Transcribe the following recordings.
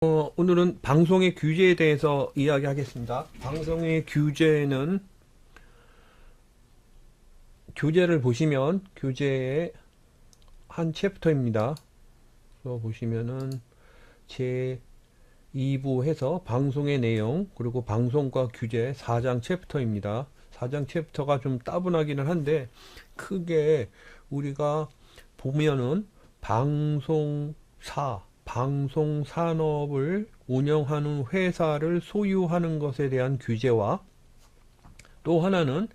오늘은 방송의 규제에 대해서 이야기하겠습니다. 방송의 규제는 교재를 보시면 교재의 한 챕터입니다. 그래서 보시면은 제 2부 해서 방송의 내용 그리고 방송과 규제 4장 챕터입니다. 4장 챕터가 좀 따분하기는 한데 크게 우리가 보면은 방송 산업을 운영하는 회사를 소유하는 것에 대한 규제와 또 하나는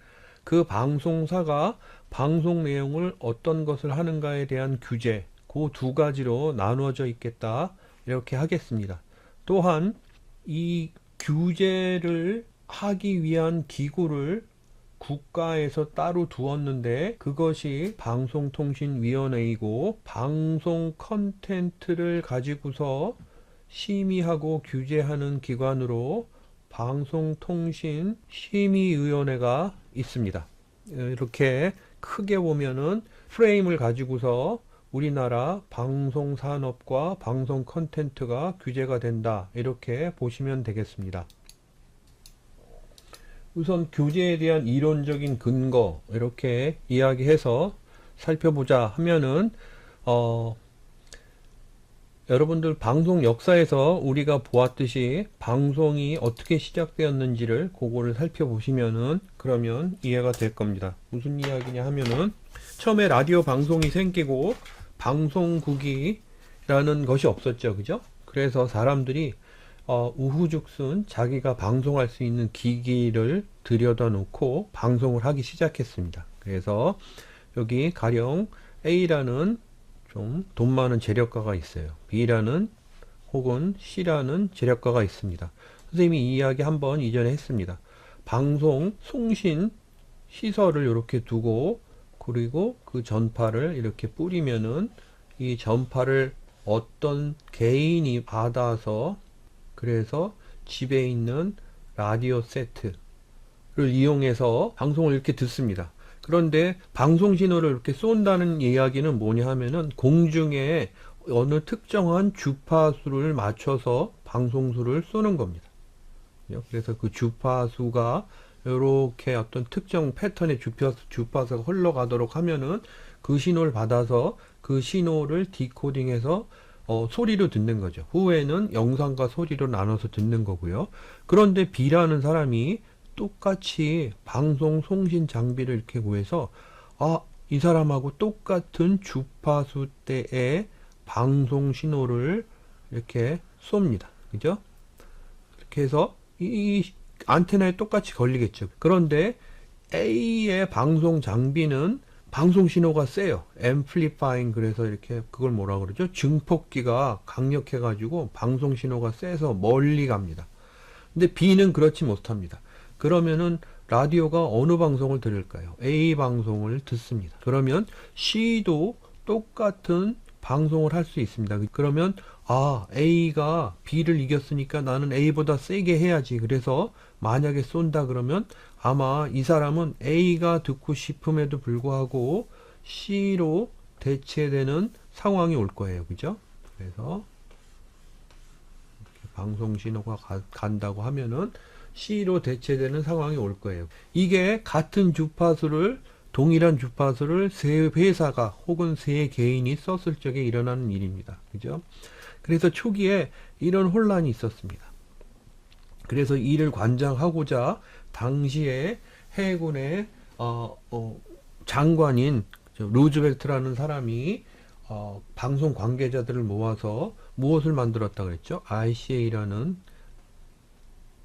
그 방송사가 방송 내용을 어떤 것을 하는가에 대한 규제, 그 두 가지로 나누어져 있겠다. 이렇게 하겠습니다. 또한 이 규제를 하기 위한 기구를 국가에서 따로 두었는데 그것이 방송통신위원회이고 방송 컨텐츠를 가지고서 심의하고 규제하는 기관으로 방송통신심의위원회가 있습니다. 이렇게 크게 보면은 프레임을 가지고서 우리나라 방송산업과 방송 컨텐츠가 규제가 된다. 이렇게 보시면 되겠습니다. 우선 교재에 대한 이론적인 근거 이렇게 이야기해서 살펴보자 하면은 여러분들 방송 역사에서 우리가 보았듯이 방송이 어떻게 시작되었는지를 그거를 살펴보시면은 그러면 이해가 될 겁니다. 무슨 이야기냐 하면은 처음에 라디오 방송이 생기고 방송국이라는 것이 없었죠. 그죠? 그래서 사람들이 우후죽순 자기가 방송할 수 있는 기기를 들여다 놓고 방송을 하기 시작했습니다. 그래서 여기 가령 A라는 좀 돈 많은 재력가가 있어요. B라는 혹은 C라는 재력가가 있습니다. 선생님이 이 이야기 한번 이전에 했습니다. 방송 송신 시설을 이렇게 두고 그리고 그 전파를 이렇게 뿌리면은 이 전파를 어떤 개인이 받아서 그래서 집에 있는 라디오 세트를 이용해서 방송을 이렇게 듣습니다. 그런데 방송 신호를 이렇게 쏜다는 이야기는 뭐냐 하면은 공중에 어느 특정한 주파수를 맞춰서 방송수를 쏘는 겁니다. 그래서 그 주파수가 이렇게 어떤 특정 패턴의 주파수가 흘러가도록 하면은 그 신호를 받아서 그 신호를 디코딩해서 소리로 듣는 거죠. 후에는 영상과 소리로 나눠서 듣는 거고요. 그런데 B라는 사람이 똑같이 방송 송신 장비를 이렇게 구해서 이 사람하고 똑같은 주파수대의 방송 신호를 이렇게 쏩니다. 그죠? 이렇게 해서 이 안테나에 똑같이 걸리겠죠. 그런데 A의 방송 장비는 방송 신호가 세요. 앰플리파잉 그래서 이렇게 그걸 뭐라 그러죠? 증폭기가 강력해 가지고 방송 신호가 세서 멀리 갑니다. 근데 B는 그렇지 못합니다. 그러면은 라디오가 어느 방송을 들을까요? A 방송을 듣습니다. 그러면 C도 똑같은 방송을 할 수 있습니다. 그러면 A가 B를 이겼으니까 나는 A보다 세게 해야지. 그래서 만약에 쏜다 그러면 아마 이 사람은 A가 듣고 싶음에도 불구하고 C로 대체되는 상황이 올 거예요. 그죠? 그래서 방송 신호가 간다고 하면은 C로 대체되는 상황이 올 거예요. 이게 같은 주파수를 동일한 주파수를 세 회사가 혹은 세 개인이 썼을 적에 일어나는 일입니다. 그죠? 그래서 초기에 이런 혼란이 있었습니다. 그래서 이를 관장하고자 당시에 해군의 장관인 루즈벨트라는 사람이 방송 관계자들을 모아서 무엇을 만들었다 그랬죠? RCA라는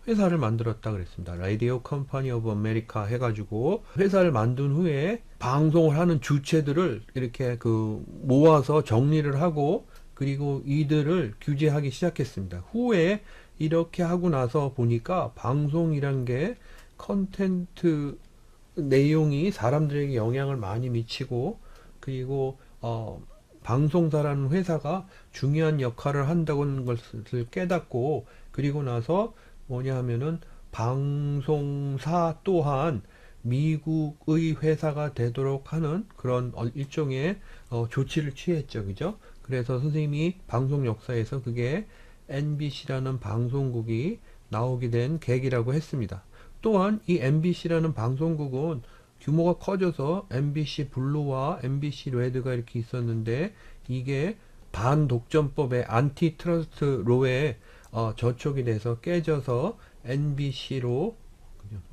회사를 만들었다 그랬습니다. 라디오 컴퍼니 오브 아메리카 해가지고 회사를 만든 후에 방송을 하는 주체들을 이렇게 모아서 정리를 하고 그리고 이들을 규제하기 시작했습니다. 후에 이렇게 하고 나서 보니까 방송이란 게 컨텐츠 내용이 사람들에게 영향을 많이 미치고 그리고 방송사라는 회사가 중요한 역할을 한다는 것을 깨닫고 그리고 나서 뭐냐 하면은 방송사 또한 미국의 회사가 되도록 하는 그런 일종의 조치를 취했죠. 그죠? 그래서 선생님이 방송 역사에서 그게 MBC라는 방송국이 나오게 된 계기라고 했습니다. 또한 이 MBC라는 방송국은 규모가 커져서 MBC 블루와 MBC 레드가 이렇게 있었는데 이게 반독점법의 안티트러스트 로에 저촉이 돼서 깨져서 NBC로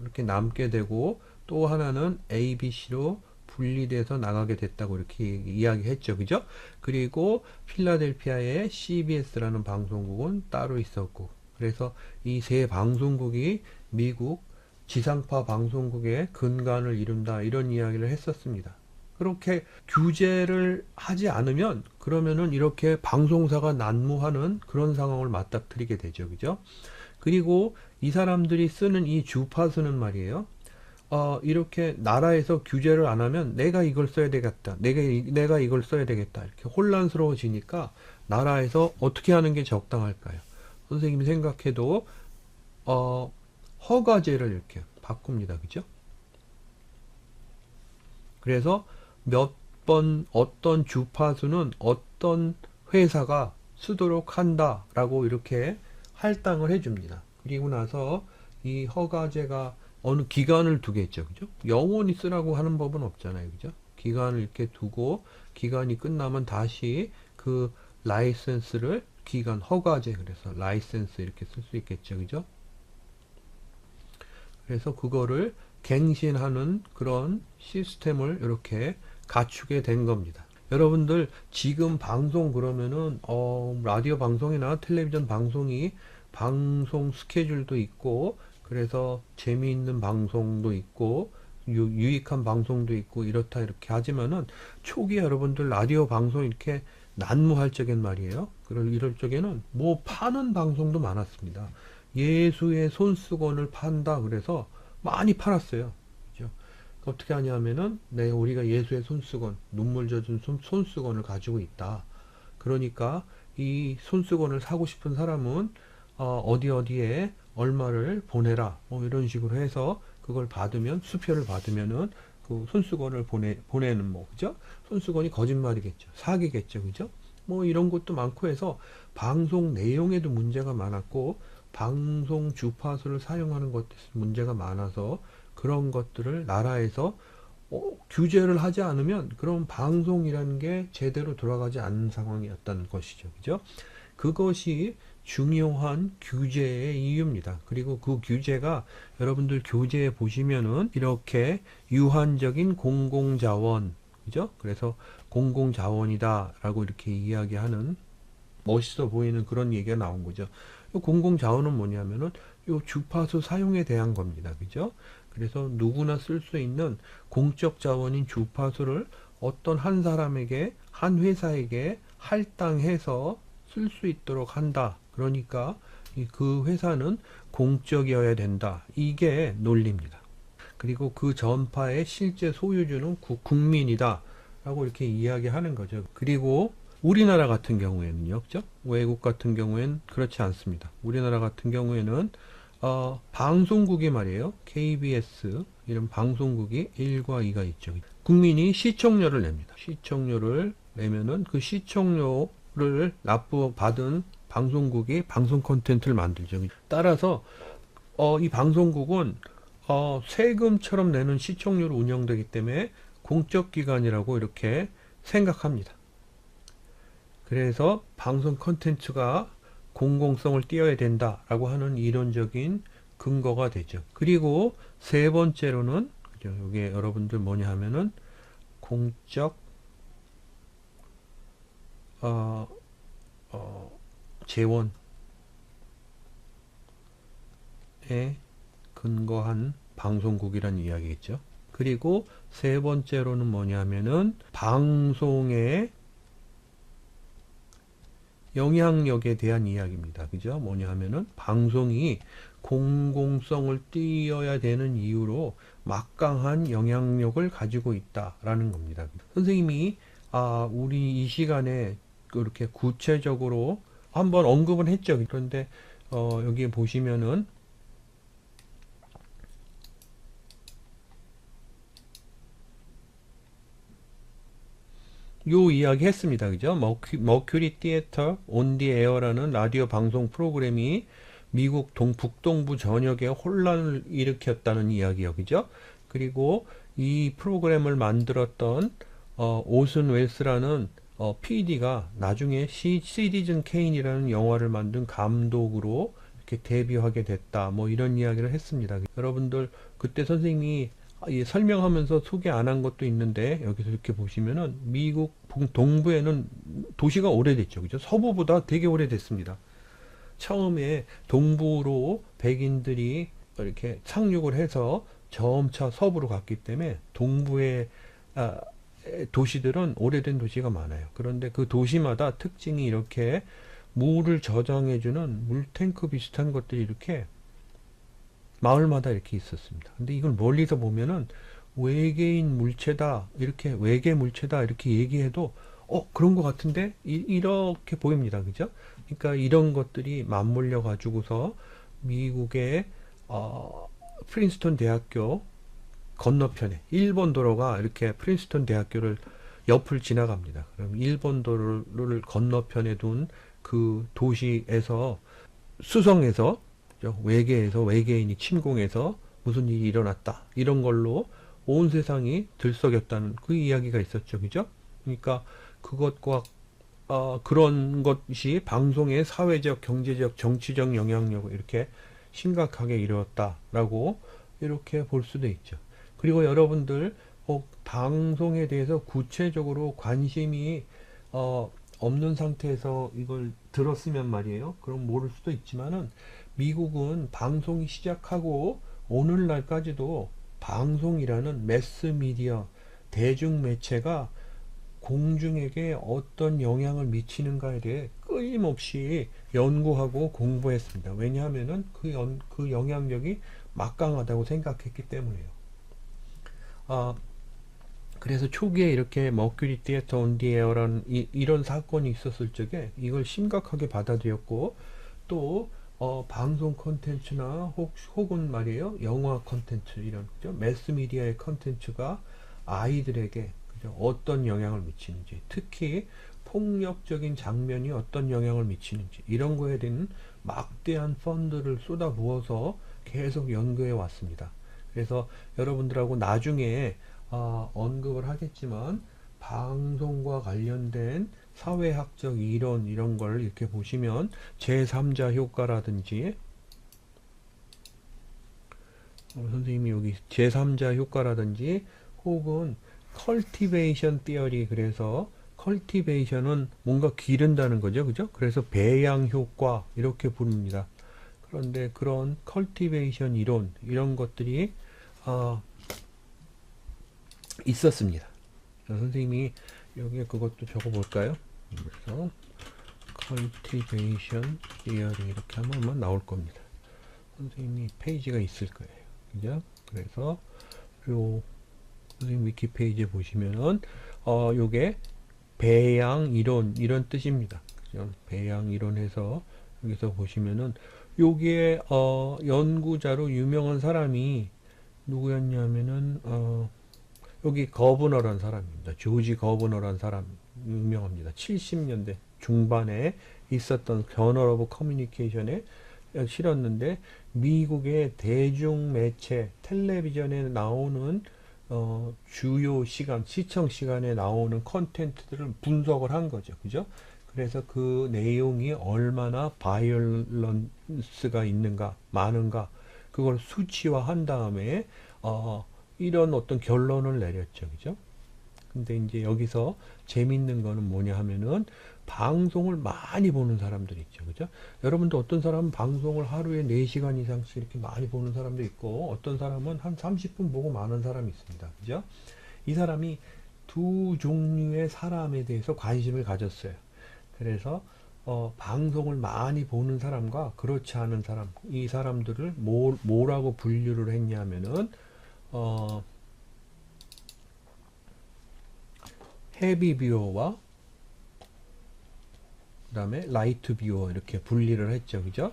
이렇게 남게 되고 또 하나는 ABC로 분리돼서 나가게 됐다고 이렇게 이야기했죠. 그죠? 그리고 필라델피아의 CBS라는 방송국은 따로 있었고 그래서 이 세 방송국이 미국 지상파 방송국의 근간을 이룬다 이런 이야기를 했었습니다. 그렇게 규제를 하지 않으면 그러면은 이렇게 방송사가 난무하는 그런 상황을 맞닥뜨리게 되죠. 그죠? 그리고 이 사람들이 쓰는 이 주파수는 말이에요. 이렇게 나라에서 규제를 안 하면 내가 이걸 써야 되겠다. 내가 이걸 써야 되겠다. 이렇게 혼란스러워지니까 나라에서 어떻게 하는 게 적당할까요? 선생님이 생각해도 허가제를 이렇게 바꿉니다. 그죠? 그래서 몇 번 어떤 주파수는 어떤 회사가 쓰도록 한다라고 이렇게 할당을 해줍니다. 그리고 나서 이 허가제가 어느 기간을 두겠죠. 그죠? 영원히 쓰라고 하는 법은 없잖아요. 그죠? 기간을 이렇게 두고 기간이 끝나면 다시 그 라이센스를 기간 허가제 그래서 라이센스 이렇게 쓸 수 있겠죠. 그죠? 그래서 그거를 갱신하는 그런 시스템을 이렇게 갖추게 된 겁니다. 여러분들 지금 방송 그러면은 라디오 방송이나 텔레비전 방송이 방송 스케줄도 있고 그래서 재미있는 방송도 있고 유익한 방송도 있고 이렇다 이렇게 하지만은 초기에 여러분들 라디오 방송 이렇게 난무할 적엔 말이에요. 이럴 적에는 뭐 파는 방송도 많았습니다. 예수의 손수건을 판다 그래서 많이 팔았어요. 그죠? 어떻게 하냐면은 우리가 예수의 손수건, 눈물 젖은 손수건을 가지고 있다. 그러니까 이 손수건을 사고 싶은 사람은 어디에 얼마를 보내라. 뭐 이런 식으로 해서 그걸 받으면 수표를 받으면은 그 손수건을 보내는 뭐 그죠? 손수건이 거짓말이겠죠. 사기겠죠. 그죠? 뭐 이런 것도 많고 해서 방송 내용에도 문제가 많았고 방송 주파수를 사용하는 것도 문제가 많아서 그런 것들을 나라에서 규제를 하지 않으면 그런 방송이라는 게 제대로 돌아가지 않는 상황이었다는 것이죠. 그죠? 그것이 중요한 규제의 이유입니다. 그리고 그 규제가 여러분들 교재에 보시면은 이렇게 유한적인 공공자원, 그죠? 그래서 공공자원이다 라고 이렇게 이야기하는 멋있어 보이는 그런 얘기가 나온 거죠. 이 공공자원은 뭐냐면은 요 주파수 사용에 대한 겁니다. 그죠? 그래서 누구나 쓸 수 있는 공적 자원인 주파수를 어떤 한 사람에게, 한 회사에게 할당해서 쓸 수 있도록 한다. 그러니까 그 회사는 공적이어야 된다. 이게 논리입니다. 그리고 그 전파의 실제 소유주는 국민이다. 라고 이렇게 이야기하는 거죠. 그리고 우리나라 같은 경우에는요, 그죠? 외국 같은 경우에는 그렇지 않습니다. 우리나라 같은 경우에는 방송국이 말이에요. KBS 이런 방송국이 1과 2가 있죠. 국민이 시청료를 냅니다. 시청료를 내면은 그 시청료를 납부받은 방송국이 방송 콘텐츠를 만들죠. 따라서 이 방송국은 세금처럼 내는 시청료로 운영되기 때문에 공적 기관이라고 이렇게 생각합니다. 그래서 방송 콘텐츠가 공공성을 띄어야 된다라고 하는 이론적인 근거가 되죠. 그리고 세 번째로는 이게 여러분들 뭐냐 하면은 공적 재원에 근거한 방송국이라는 이야기겠죠. 그리고 세 번째로는 뭐냐면은 방송의 영향력에 대한 이야기입니다. 그죠? 뭐냐 하면은 방송이 공공성을 띄어야 되는 이유로 막강한 영향력을 가지고 있다라는 겁니다. 선생님이 우리 이 시간에 그렇게 구체적으로 한번 언급은 했죠. 그런데 여기에 보시면은 요 이야기 했습니다. 그죠? 머큐리 티에터 온 디 에어라는 라디오 방송 프로그램이 미국 북동부 전역에 혼란을 일으켰다는 이야기요. 그죠? 그리고 이 프로그램을 만들었던 오슨 웰스라는 PD가 나중에 시티즌 케인이라는 영화를 만든 감독으로 이렇게 데뷔하게 됐다. 뭐 이런 이야기를 했습니다. 여러분들 그때 선생님이 설명하면서 소개 안 한 것도 있는데 여기서 이렇게 보시면은 미국 동부에는 도시가 오래됐죠. 그죠? 서부보다 되게 오래됐습니다. 처음에 동부로 백인들이 이렇게 상륙을 해서 점차 서부로 갔기 때문에 동부의 도시들은 오래된 도시가 많아요. 그런데 그 도시마다 특징이 이렇게 물을 저장해주는 물탱크 비슷한 것들이 이렇게 마을마다 이렇게 있었습니다. 근데 이걸 멀리서 보면은 외계인 물체다, 이렇게 외계 물체다 이렇게 얘기해도 그런 것 같은데 이렇게 보입니다. 그죠? 그러니까 이런 것들이 맞물려 가지고서 미국의 프린스턴 대학교 건너편에 일본 도로가 이렇게 프린스턴 대학교를 옆을 지나갑니다. 그럼 일본 도로를 건너편에 둔 그 도시에서 수성에서 외계에서 외계인이 침공해서 무슨 일이 일어났다 이런 걸로 온 세상이 들썩였다는 그 이야기가 있었죠. 그죠? 그러니까 그것과 그런 것이 방송의 사회적, 경제적, 정치적 영향력을 이렇게 심각하게 이루었다라고 이렇게 볼 수도 있죠. 그리고 여러분들 방송에 대해서 구체적으로 관심이 없는 상태에서 이걸 들었으면 말이에요. 그럼 모를 수도 있지만은 미국은 방송이 시작하고 오늘날까지도 방송이라는 매스미디어, 대중매체가 공중에게 어떤 영향을 미치는가에 대해 끊임없이 연구하고 공부했습니다. 왜냐하면은 그 영향력이 막강하다고 생각했기 때문이에요. 그래서 초기에 이렇게 머큐리 티에터 온 디 에어라는 이런 사건이 있었을 적에 이걸 심각하게 받아들였고 또 방송 콘텐츠나 혹은 말이에요 영화 콘텐츠 이런 그죠? 매스미디어의 콘텐츠가 아이들에게 그죠? 어떤 영향을 미치는지 특히 폭력적인 장면이 어떤 영향을 미치는지 이런 거에 대한 막대한 펀드를 쏟아부어서 계속 연구해 왔습니다. 그래서 여러분들하고 나중에 언급을 하겠지만 방송과 관련된 사회학적 이론 이런 걸 이렇게 보시면 제3자 효과라든지 선생님이 여기 제3자 효과라든지 혹은 컬티베이션 티어리 그래서 컬티베이션은 뭔가 기른다는 거죠. 그죠? 그래서 배양 효과 이렇게 부릅니다. 그런데 그런 컬티베이션 이론 이런 것들이 있었습니다. 선생님이 여기에 그것도 적어 볼까요? 그래서 cultivation theory 이렇게 하면 나올 겁니다. 선생님이 페이지가 있을 거예요. 그죠? 그래서 요 선생님 위키페이지에 보시면은 요게 배양 이론 이런 뜻입니다. 그죠? 배양 이론에서 여기서 보시면은 요게 연구자로 유명한 사람이 누구였냐면은 여기 거브너라는 사람입니다. 조지 거브너라는 사람 유명합니다. 70년대 중반에 있었던 저널 오브 커뮤니케이션에 실었는데 미국의 대중매체 텔레비전에 나오는 주요 시간 시청 시간에 나오는 컨텐츠들을 분석을 한 거죠. 그죠? 그래서 그 내용이 얼마나 바이올런스가 있는가 많은가 그걸 수치화한 다음에 이런 어떤 결론을 내렸죠. 그죠? 근데 이제 여기서 재밌는 거는 뭐냐 하면은 방송을 많이 보는 사람들이 있죠. 그죠? 여러분도 어떤 사람은 방송을 하루에 4시간 이상씩 이렇게 많이 보는 사람도 있고 어떤 사람은 한 30분 보고 마는 사람이 있습니다. 그죠? 이 사람이 두 종류의 사람에 대해서 관심을 가졌어요. 그래서 방송을 많이 보는 사람과 그렇지 않은 사람, 이 사람들을 뭐라고 분류를 했냐면은 헤비 뷰어와 그 다음에 라이트 뷰어 이렇게 분리를 했죠. 그죠?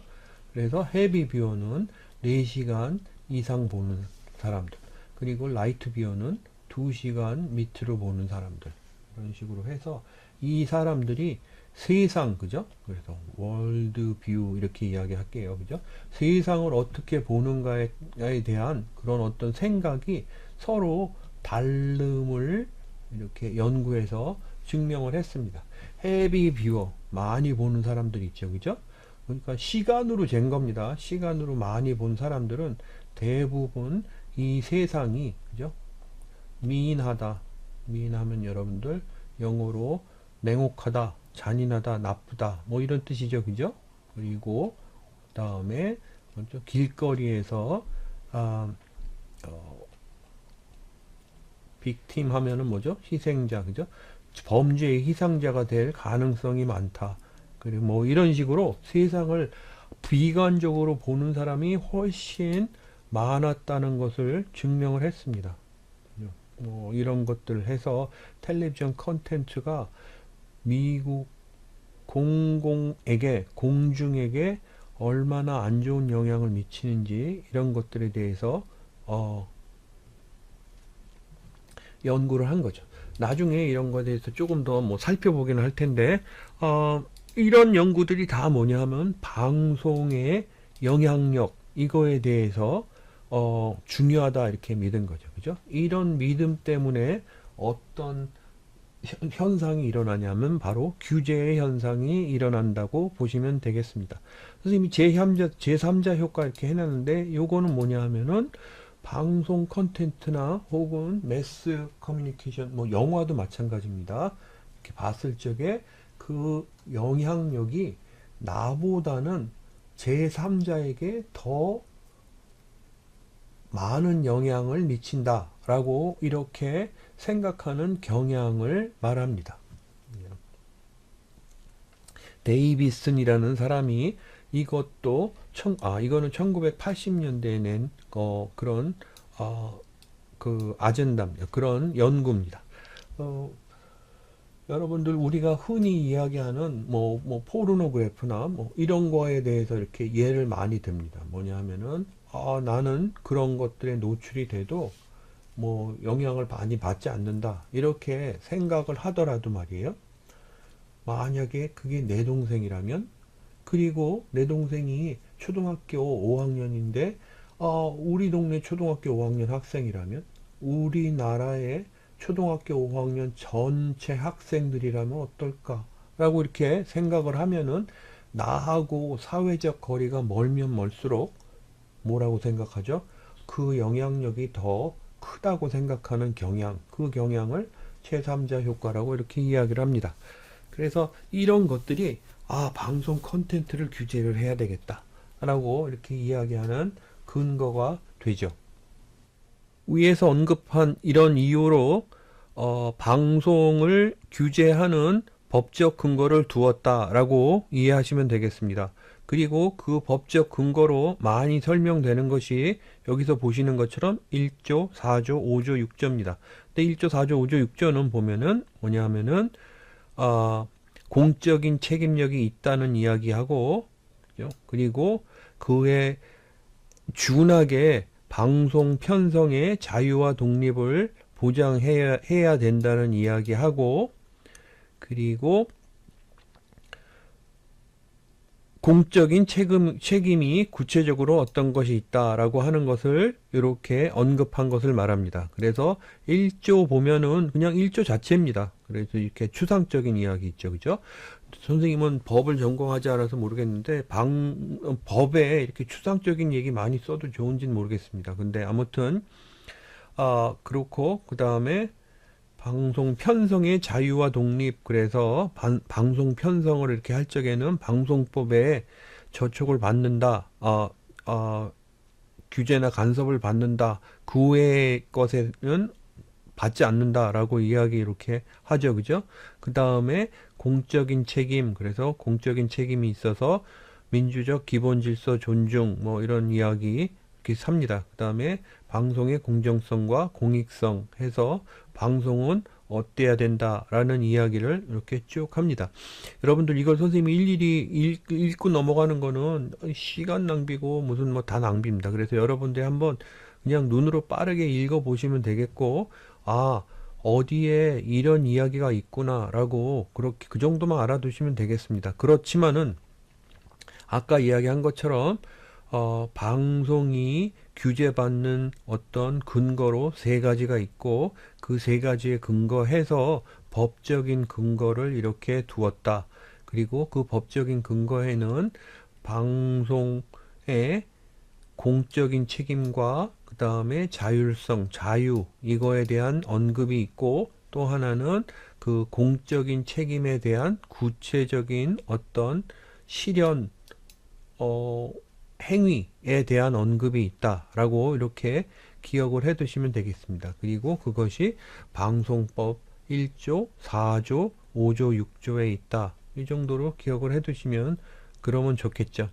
그래서 헤비 뷰어는 4시간 이상 보는 사람들 그리고 라이트 뷰어는 2시간 밑으로 보는 사람들 그런 식으로 해서 이 사람들이 세상, 그죠? 그래서 월드뷰 이렇게 이야기할게요. 그죠? 세상을 어떻게 보는가에 대한 그런 어떤 생각이 서로 다름을 이렇게 연구해서 증명을 했습니다. 헤비 뷰어, 많이 보는 사람들 있죠. 그죠? 그러니까 시간으로 잰 겁니다. 시간으로 많이 본 사람들은 대부분 이 세상이, 그죠? 미인하다. 미인하면 여러분들 영어로 냉혹하다, 잔인하다, 나쁘다, 뭐 이런 뜻이죠. 그죠? 그리고 그 다음에 길거리에서 빅팀 하면은 뭐죠? 희생자, 그죠? 범죄의 희생자가 될 가능성이 많다. 그리고 뭐 이런 식으로 세상을 비관적으로 보는 사람이 훨씬 많았다는 것을 증명을 했습니다. 뭐 이런 것들을 해서 텔레비전 컨텐츠가 미국 공중에게 얼마나 안 좋은 영향을 미치는지 이런 것들에 대해서 연구를 한 거죠. 나중에 이런 거에 대해서 조금 더 뭐 살펴보기는 할 텐데 이런 연구들이 다 뭐냐 하면 방송의 영향력 이거에 대해서 중요하다 이렇게 믿은 거죠. 그죠? 이런 믿음 때문에 어떤 현상이 일어나냐면 바로 규제의 현상이 일어난다고 보시면 되겠습니다. 선생님이 제3자 효과 이렇게 해놨는데 요거는 뭐냐 하면은 방송 컨텐츠나 혹은 매스 커뮤니케이션, 뭐 영화도 마찬가지입니다. 이렇게 봤을 적에 그 영향력이 나보다는 제3자에게 더 많은 영향을 미친다라고 이렇게 생각하는 경향을 말합니다. 데이비슨이라는 사람이 이것도 이거는 1980년대에 낸 그런 그 아젠다입니다. 그런 연구입니다. 여러분들 우리가 흔히 이야기하는 뭐 포르노그래프나 뭐 이런 거에 대해서 이렇게 예를 많이 듭니다. 뭐냐면은 나는 그런 것들에 노출이 돼도 뭐 영향을 많이 받지 않는다 이렇게 생각을 하더라도 말이에요. 만약에 그게 내 동생이라면, 그리고 내 동생이 초등학교 5학년인데 우리 동네 초등학교 5학년 학생이라면, 우리나라의 초등학교 5학년 전체 학생들이라면 어떨까 라고 이렇게 생각을 하면은 나하고 사회적 거리가 멀면 멀수록 뭐라고 생각하죠? 그 영향력이 더 크다고 생각하는 경향, 그 경향을 제3자 효과라고 이렇게 이야기를 합니다. 그래서 이런 것들이 방송 콘텐츠를 규제를 해야 되겠다 라고 이렇게 이야기하는 근거가 되죠. 위에서 언급한 이런 이유로 방송을 규제하는 법적 근거를 두었다라고 이해하시면 되겠습니다. 그리고 그 법적 근거로 많이 설명되는 것이 여기서 보시는 것처럼 1조, 4조, 5조, 6조입니다. 근데 1조, 4조, 5조, 6조는 보면은 뭐냐 하면은 공적인 책임력이 있다는 이야기하고, 그리고 그에 준하게 방송 편성의 자유와 독립을 보장해야 된다는 이야기하고, 그리고 공적인 책임이 구체적으로 어떤 것이 있다라고 하는 것을 이렇게 언급한 것을 말합니다. 그래서 1조 보면은 그냥 1조 자체입니다. 그래서 이렇게 추상적인 이야기 있죠. 그죠? 선생님은 법을 전공하지 않아서 모르겠는데 법에 이렇게 추상적인 얘기 많이 써도 좋은지는 모르겠습니다. 근데 아무튼 그렇고, 그 다음에 방송 편성의 자유와 독립, 그래서 방송 편성을 이렇게 할 적에는 방송법에 저촉을 받는다, 규제나 간섭을 받는다, 그 외의 것에는 받지 않는다라고 이야기 이렇게 하죠. 그죠? 그 다음에 공적인 책임, 그래서 공적인 책임이 있어서 민주적 기본 질서 존중, 뭐 이런 이야기 이렇게 삽니다. 그 다음에 방송의 공정성과 공익성 해서 방송은 어때야 된다라는 이야기를 이렇게 쭉 합니다. 여러분들 이걸 선생님이 일일이 읽고 넘어가는 거는 시간 낭비고 무슨 뭐 다 낭비입니다. 그래서 여러분들 한번 그냥 눈으로 빠르게 읽어 보시면 되겠고, 어디에 이런 이야기가 있구나라고 그렇게 그 정도만 알아두시면 되겠습니다. 그렇지만은 아까 이야기한 것처럼 방송이 규제받는 어떤 근거로 세 가지가 있고 그 세 가지에 근거해서 법적인 근거를 이렇게 두었다. 그리고 그 법적인 근거에는 방송의 공적인 책임과 그 다음에 자율성, 자유 이거에 대한 언급이 있고 또 하나는 그 공적인 책임에 대한 구체적인 어떤 실현 행위에 대한 언급이 있다라고 이렇게 기억을 해 두시면 되겠습니다. 그리고 그것이 방송법 1조, 4조, 5조, 6조에 있다. 이 정도로 기억을 해 두시면 그러면 좋겠죠.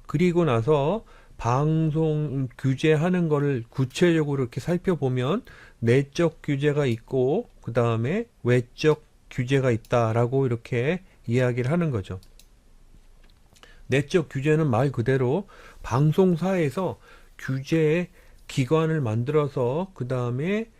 그리고 나서 방송 규제하는 거를 구체적으로 이렇게 살펴보면 내적 규제가 있고 그 다음에 외적 규제가 있다라고 이렇게 이야기를 하는 거죠. 내적 규제는 말 그대로 방송사에서 규제 기관을 만들어서 그 다음에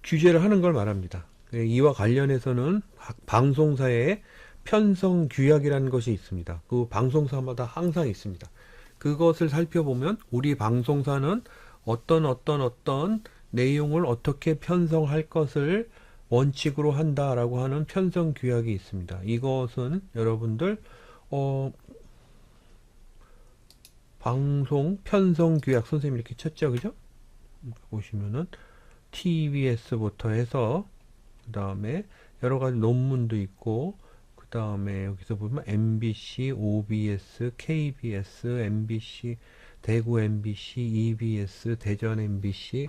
규제를 하는 걸 말합니다. 이와 관련해서는 방송사의 편성 규약이라는 것이 있습니다. 그 방송사마다 항상 있습니다. 그것을 살펴보면 우리 방송사는 어떤 내용을 어떻게 편성할 것을 원칙으로 한다라고 하는 편성 규약이 있습니다. 이것은 여러분들 방송 편성 규약 선생님 이렇게 쳤죠, 그죠? 보시면은 TBS부터 해서 그 다음에 여러 가지 논문도 있고 그 다음에 여기서 보면 MBC, OBS, KBS, MBC, 대구 MBC, EBS, 대전 MBC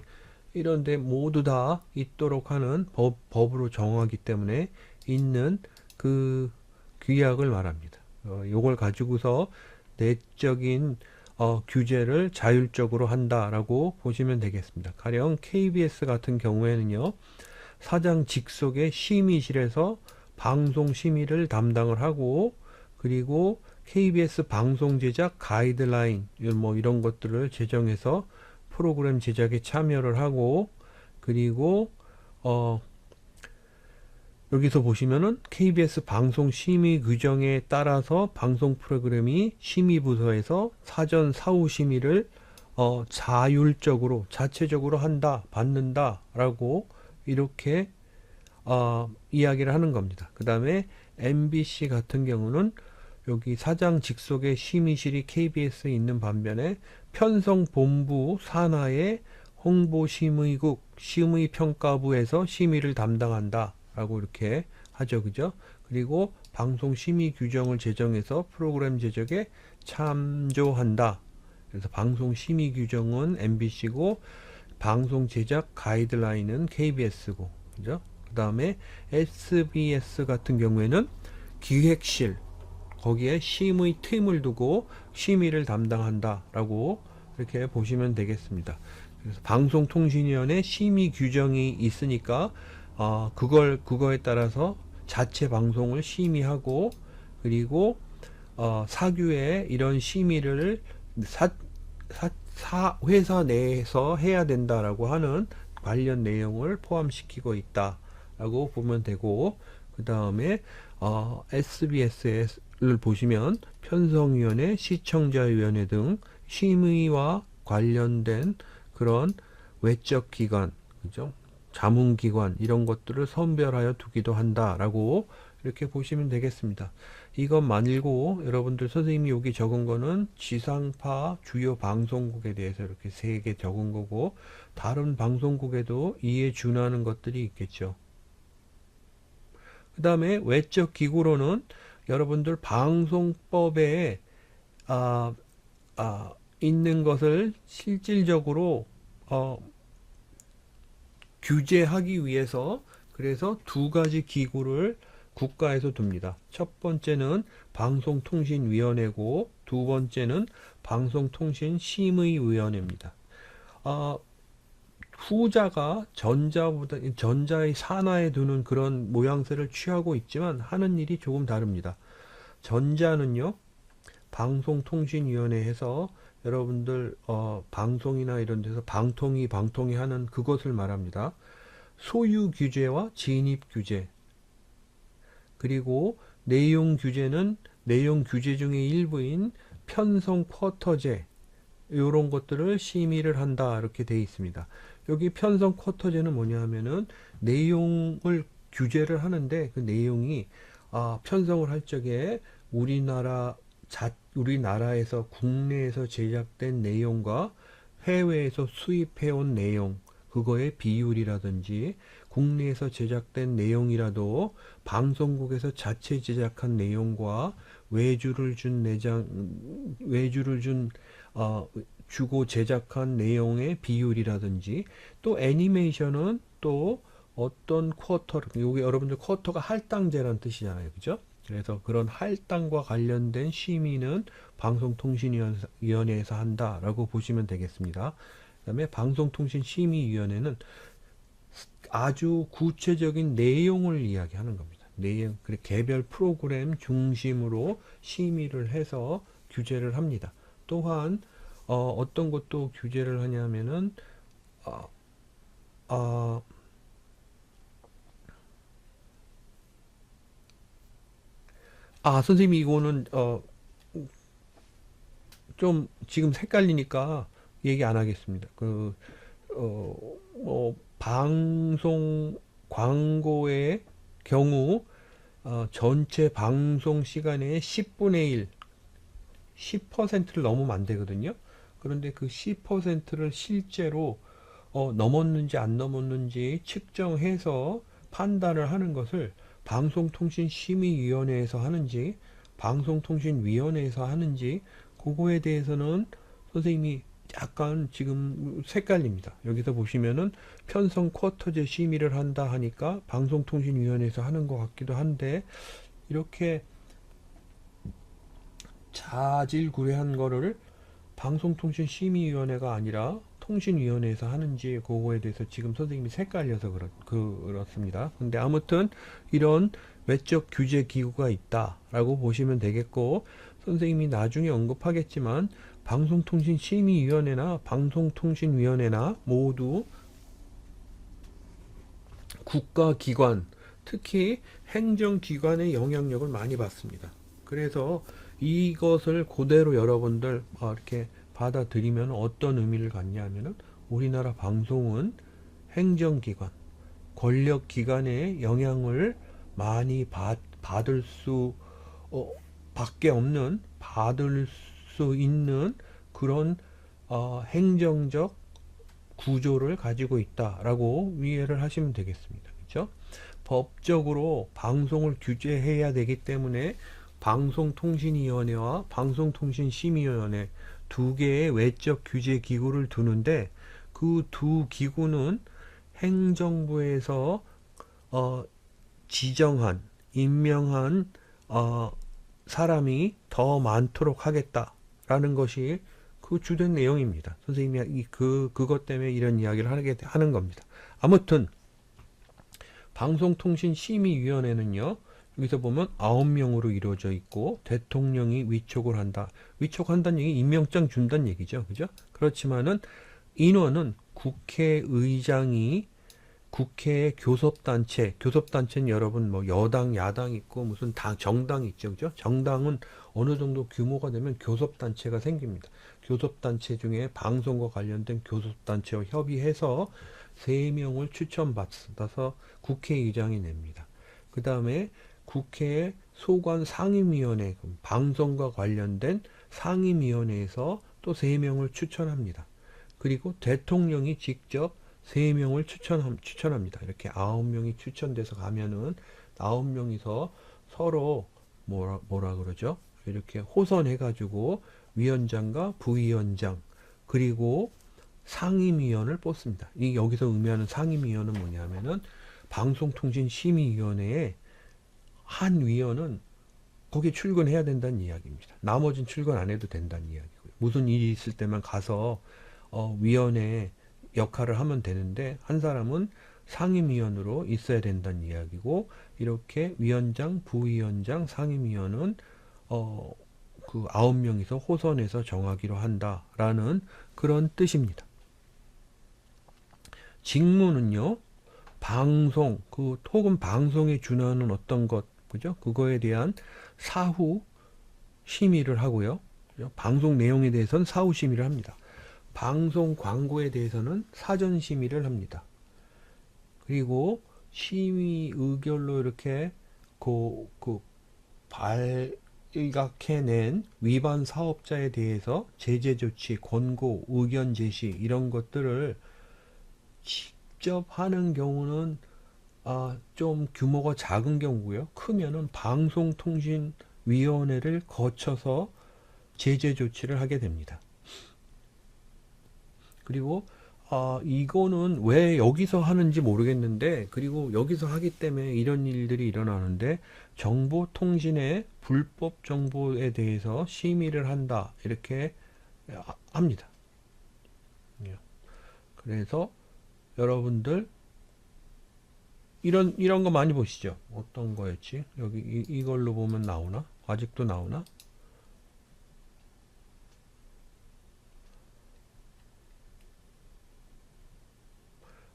이런데 모두 다 있도록 하는 법으로 정하기 때문에 있는 그 규약을 말합니다. 요걸 가지고서 내적인 규제를 자율적으로 한다라고 보시면 되겠습니다. 가령 KBS 같은 경우에는요, 사장 직속의 심의실에서 방송 심의를 담당을 하고, 그리고 KBS 방송 제작 가이드라인, 뭐 이런 것들을 제정해서 프로그램 제작에 참여를 하고, 그리고, 여기서 보시면은 KBS 방송 심의 규정에 따라서 방송 프로그램이 심의부서에서 사전 사후 심의를 자율적으로 자체적으로 한다, 받는다 라고 이렇게 이야기를 하는 겁니다. 그 다음에 MBC 같은 경우는 여기 사장 직속의 심의실이 KBS에 있는 반면에 편성본부 산하의 홍보심의국 심의평가부에서 심의를 담당한다 라고 이렇게 하죠. 그죠? 그리고 방송 심의 규정을 제정해서 프로그램 제작에 참조한다. 그래서 방송 심의 규정은 MBC고 방송 제작 가이드라인은 KBS고. 그죠? 그다음에 SBS 같은 경우에는 기획실 거기에 심의 팀을 두고 심의를 담당한다라고 이렇게 보시면 되겠습니다. 그래서 방송통신위원회 심의 규정이 있으니까 그거에 따라서 자체 방송을 심의하고 그리고 사규에 이런 심의를 회사 내에서 해야 된다라고 하는 관련 내용을 포함시키고 있다라고 보면 되고 그 다음에 SBS를 보시면 편성위원회, 시청자위원회 등 심의와 관련된 그런 외적 기관, 그죠? 자문기관 이런 것들을 선별하여 두기도 한다라고 이렇게 보시면 되겠습니다. 이것 말고 여러분들 선생님이 여기 적은 거는 지상파 주요 방송국에 대해서 이렇게 3개 적은 거고 다른 방송국에도 이에 준하는 것들이 있겠죠. 그 다음에 외적 기구로는 여러분들 방송법에 있는 것을 실질적으로 규제하기 위해서 그래서 2가지 기구를 국가에서 둡니다. 첫 번째는 방송통신위원회고 두 번째는 방송통신심의위원회입니다. 후자가 전자의 산하에 두는 그런 모양새를 취하고 있지만 하는 일이 조금 다릅니다. 전자는요, 방송통신위원회에서 여러분들 방송이나 이런 데서 방통위 하는 그것을 말합니다. 소유 규제와 진입 규제, 그리고 내용 규제는 내용 규제 중의 일부인 편성 쿼터제, 이런 것들을 심의를 한다, 이렇게 되어 있습니다. 여기 편성 쿼터제는 뭐냐 하면은 내용을 규제를 하는데, 그 내용이 편성을 할 적에 우리나라에서 국내에서 제작된 내용과 해외에서 수입해온 내용, 그거의 비율이라든지, 국내에서 제작된 내용이라도 방송국에서 자체 제작한 내용과 외주를 주고 제작한 내용의 비율이라든지, 또 애니메이션은 또 어떤 여기 여러분들 쿼터가 할당제란 뜻이잖아요. 그죠? 그래서 그런 할당과 관련된 심의는 방송통신위원회에서 한다라고 보시면 되겠습니다. 그 다음에 방송통신심의위원회는 아주 구체적인 내용을 이야기하는 겁니다. 내용, 그리고 개별 프로그램 중심으로 심의를 해서 규제를 합니다. 또한 어떤 것도 규제를 하냐면은 어, 어, 선생님 이거는 좀 지금 헷갈리니까 얘기 안 하겠습니다. 방송 광고의 경우 전체 방송 시간의 10분의 1, 10%를 넘으면 안 되거든요. 그런데 그 10%를 실제로 넘었는지 안 넘었는지 측정해서 판단을 하는 것을 방송통신심의위원회에서 하는지 방송통신위원회에서 하는지, 그거에 대해서는 선생님이 약간 지금 헷갈립니다. 여기서 보시면은 편성 쿼터제 심의를 한다 하니까 방송통신위원회에서 하는 것 같기도 한데, 이렇게 자질구레한 거를 방송통신심의위원회가 아니라 통신위원회에서 하는지, 그거에 대해서 지금 선생님이 헷갈려서 그렇습니다. 근데 아무튼 이런 외적 규제 기구가 있다라고 보시면 되겠고, 선생님이 나중에 언급하겠지만 방송통신심의위원회나 방송통신위원회나 모두 국가기관, 특히 행정기관의 영향력을 많이 받습니다. 그래서 이것을 그대로 여러분들 이렇게 받아들이면 어떤 의미를 갖냐 하면은, 우리나라 방송은 행정기관, 권력기관의 영향을 많이 받을 수 밖에 없는, 받을 수 있는 그런 행정적 구조를 가지고 있다라고 이해를 하시면 되겠습니다. 그렇죠? 법적으로 방송을 규제해야 되기 때문에 방송통신위원회와 방송통신심의위원회 두 개의 외적 규제 기구를 두는데, 그 두 기구는 행정부에서 임명한 사람이 더 많도록 하겠다라는 것이 그 주된 내용입니다. 선생님이 그것 때문에 이런 이야기를 하는 겁니다. 아무튼 방송통신심의위원회는요, 여기서 보면 9명으로 이루어져 있고, 대통령이 위촉을 한다. 위촉한다는 얘기, 임명장 준다는 얘기죠. 그죠? 그렇지만은 인원은 국회의장이, 국회의 교섭단체는 여러분 뭐 여당, 야당 있고 무슨 정당 있죠. 그죠? 정당은 어느 정도 규모가 되면 교섭단체가 생깁니다. 교섭단체 중에 방송과 관련된 교섭단체와 협의해서 3명을 추천받아서 국회의장이 냅니다. 그 다음에 국회의 소관 상임위원회, 방송과 관련된 상임위원회에서 또 3명을 추천합니다. 그리고 대통령이 직접 3명을 추천합니다. 이렇게 9명이 추천돼서 가면은 9명이서 서로 뭐라 그러죠? 이렇게 호선해가지고 위원장과 부위원장, 그리고 상임위원을 뽑습니다. 이 여기서 의미하는 상임위원은 뭐냐면은 방송통신심의위원회에 한 위원은 거기에 출근해야 된다는 이야기입니다. 나머지는 출근 안 해도 된다는 이야기고요. 무슨 일이 있을 때만 가서 위원회 역할을 하면 되는데, 한 사람은 상임위원으로 있어야 된다는 이야기고, 이렇게 위원장, 부위원장, 상임위원은 그 9명이서 호선해서 정하기로 한다라는 그런 뜻입니다. 직무는요, 방송, 그 혹은 방송에 준하는 어떤 것, 그죠? 그거에 대한 사후 심의를 하고요. 그죠? 방송 내용에 대해서는 사후 심의를 합니다. 방송 광고에 대해서는 사전 심의를 합니다. 그리고 심의 의결로 이렇게 그 발각해낸 위반 사업자에 대해서 제재 조치, 권고, 의견 제시 이런 것들을 직접 하는 경우는 좀 규모가 작은 경우고요. 크면은 방송통신위원회를 거쳐서 제재 조치를 하게 됩니다. 그리고 이거는 왜 여기서 하는지 모르겠는데, 그리고 여기서 하기 때문에 이런 일들이 일어나는데, 정보통신의 불법 정보에 대해서 심의를 한다 이렇게 합니다. 그래서 여러분들 이런 거 많이 보시죠. 어떤 거였지? 여기 이걸로 보면 나오나? 아직도 나오나?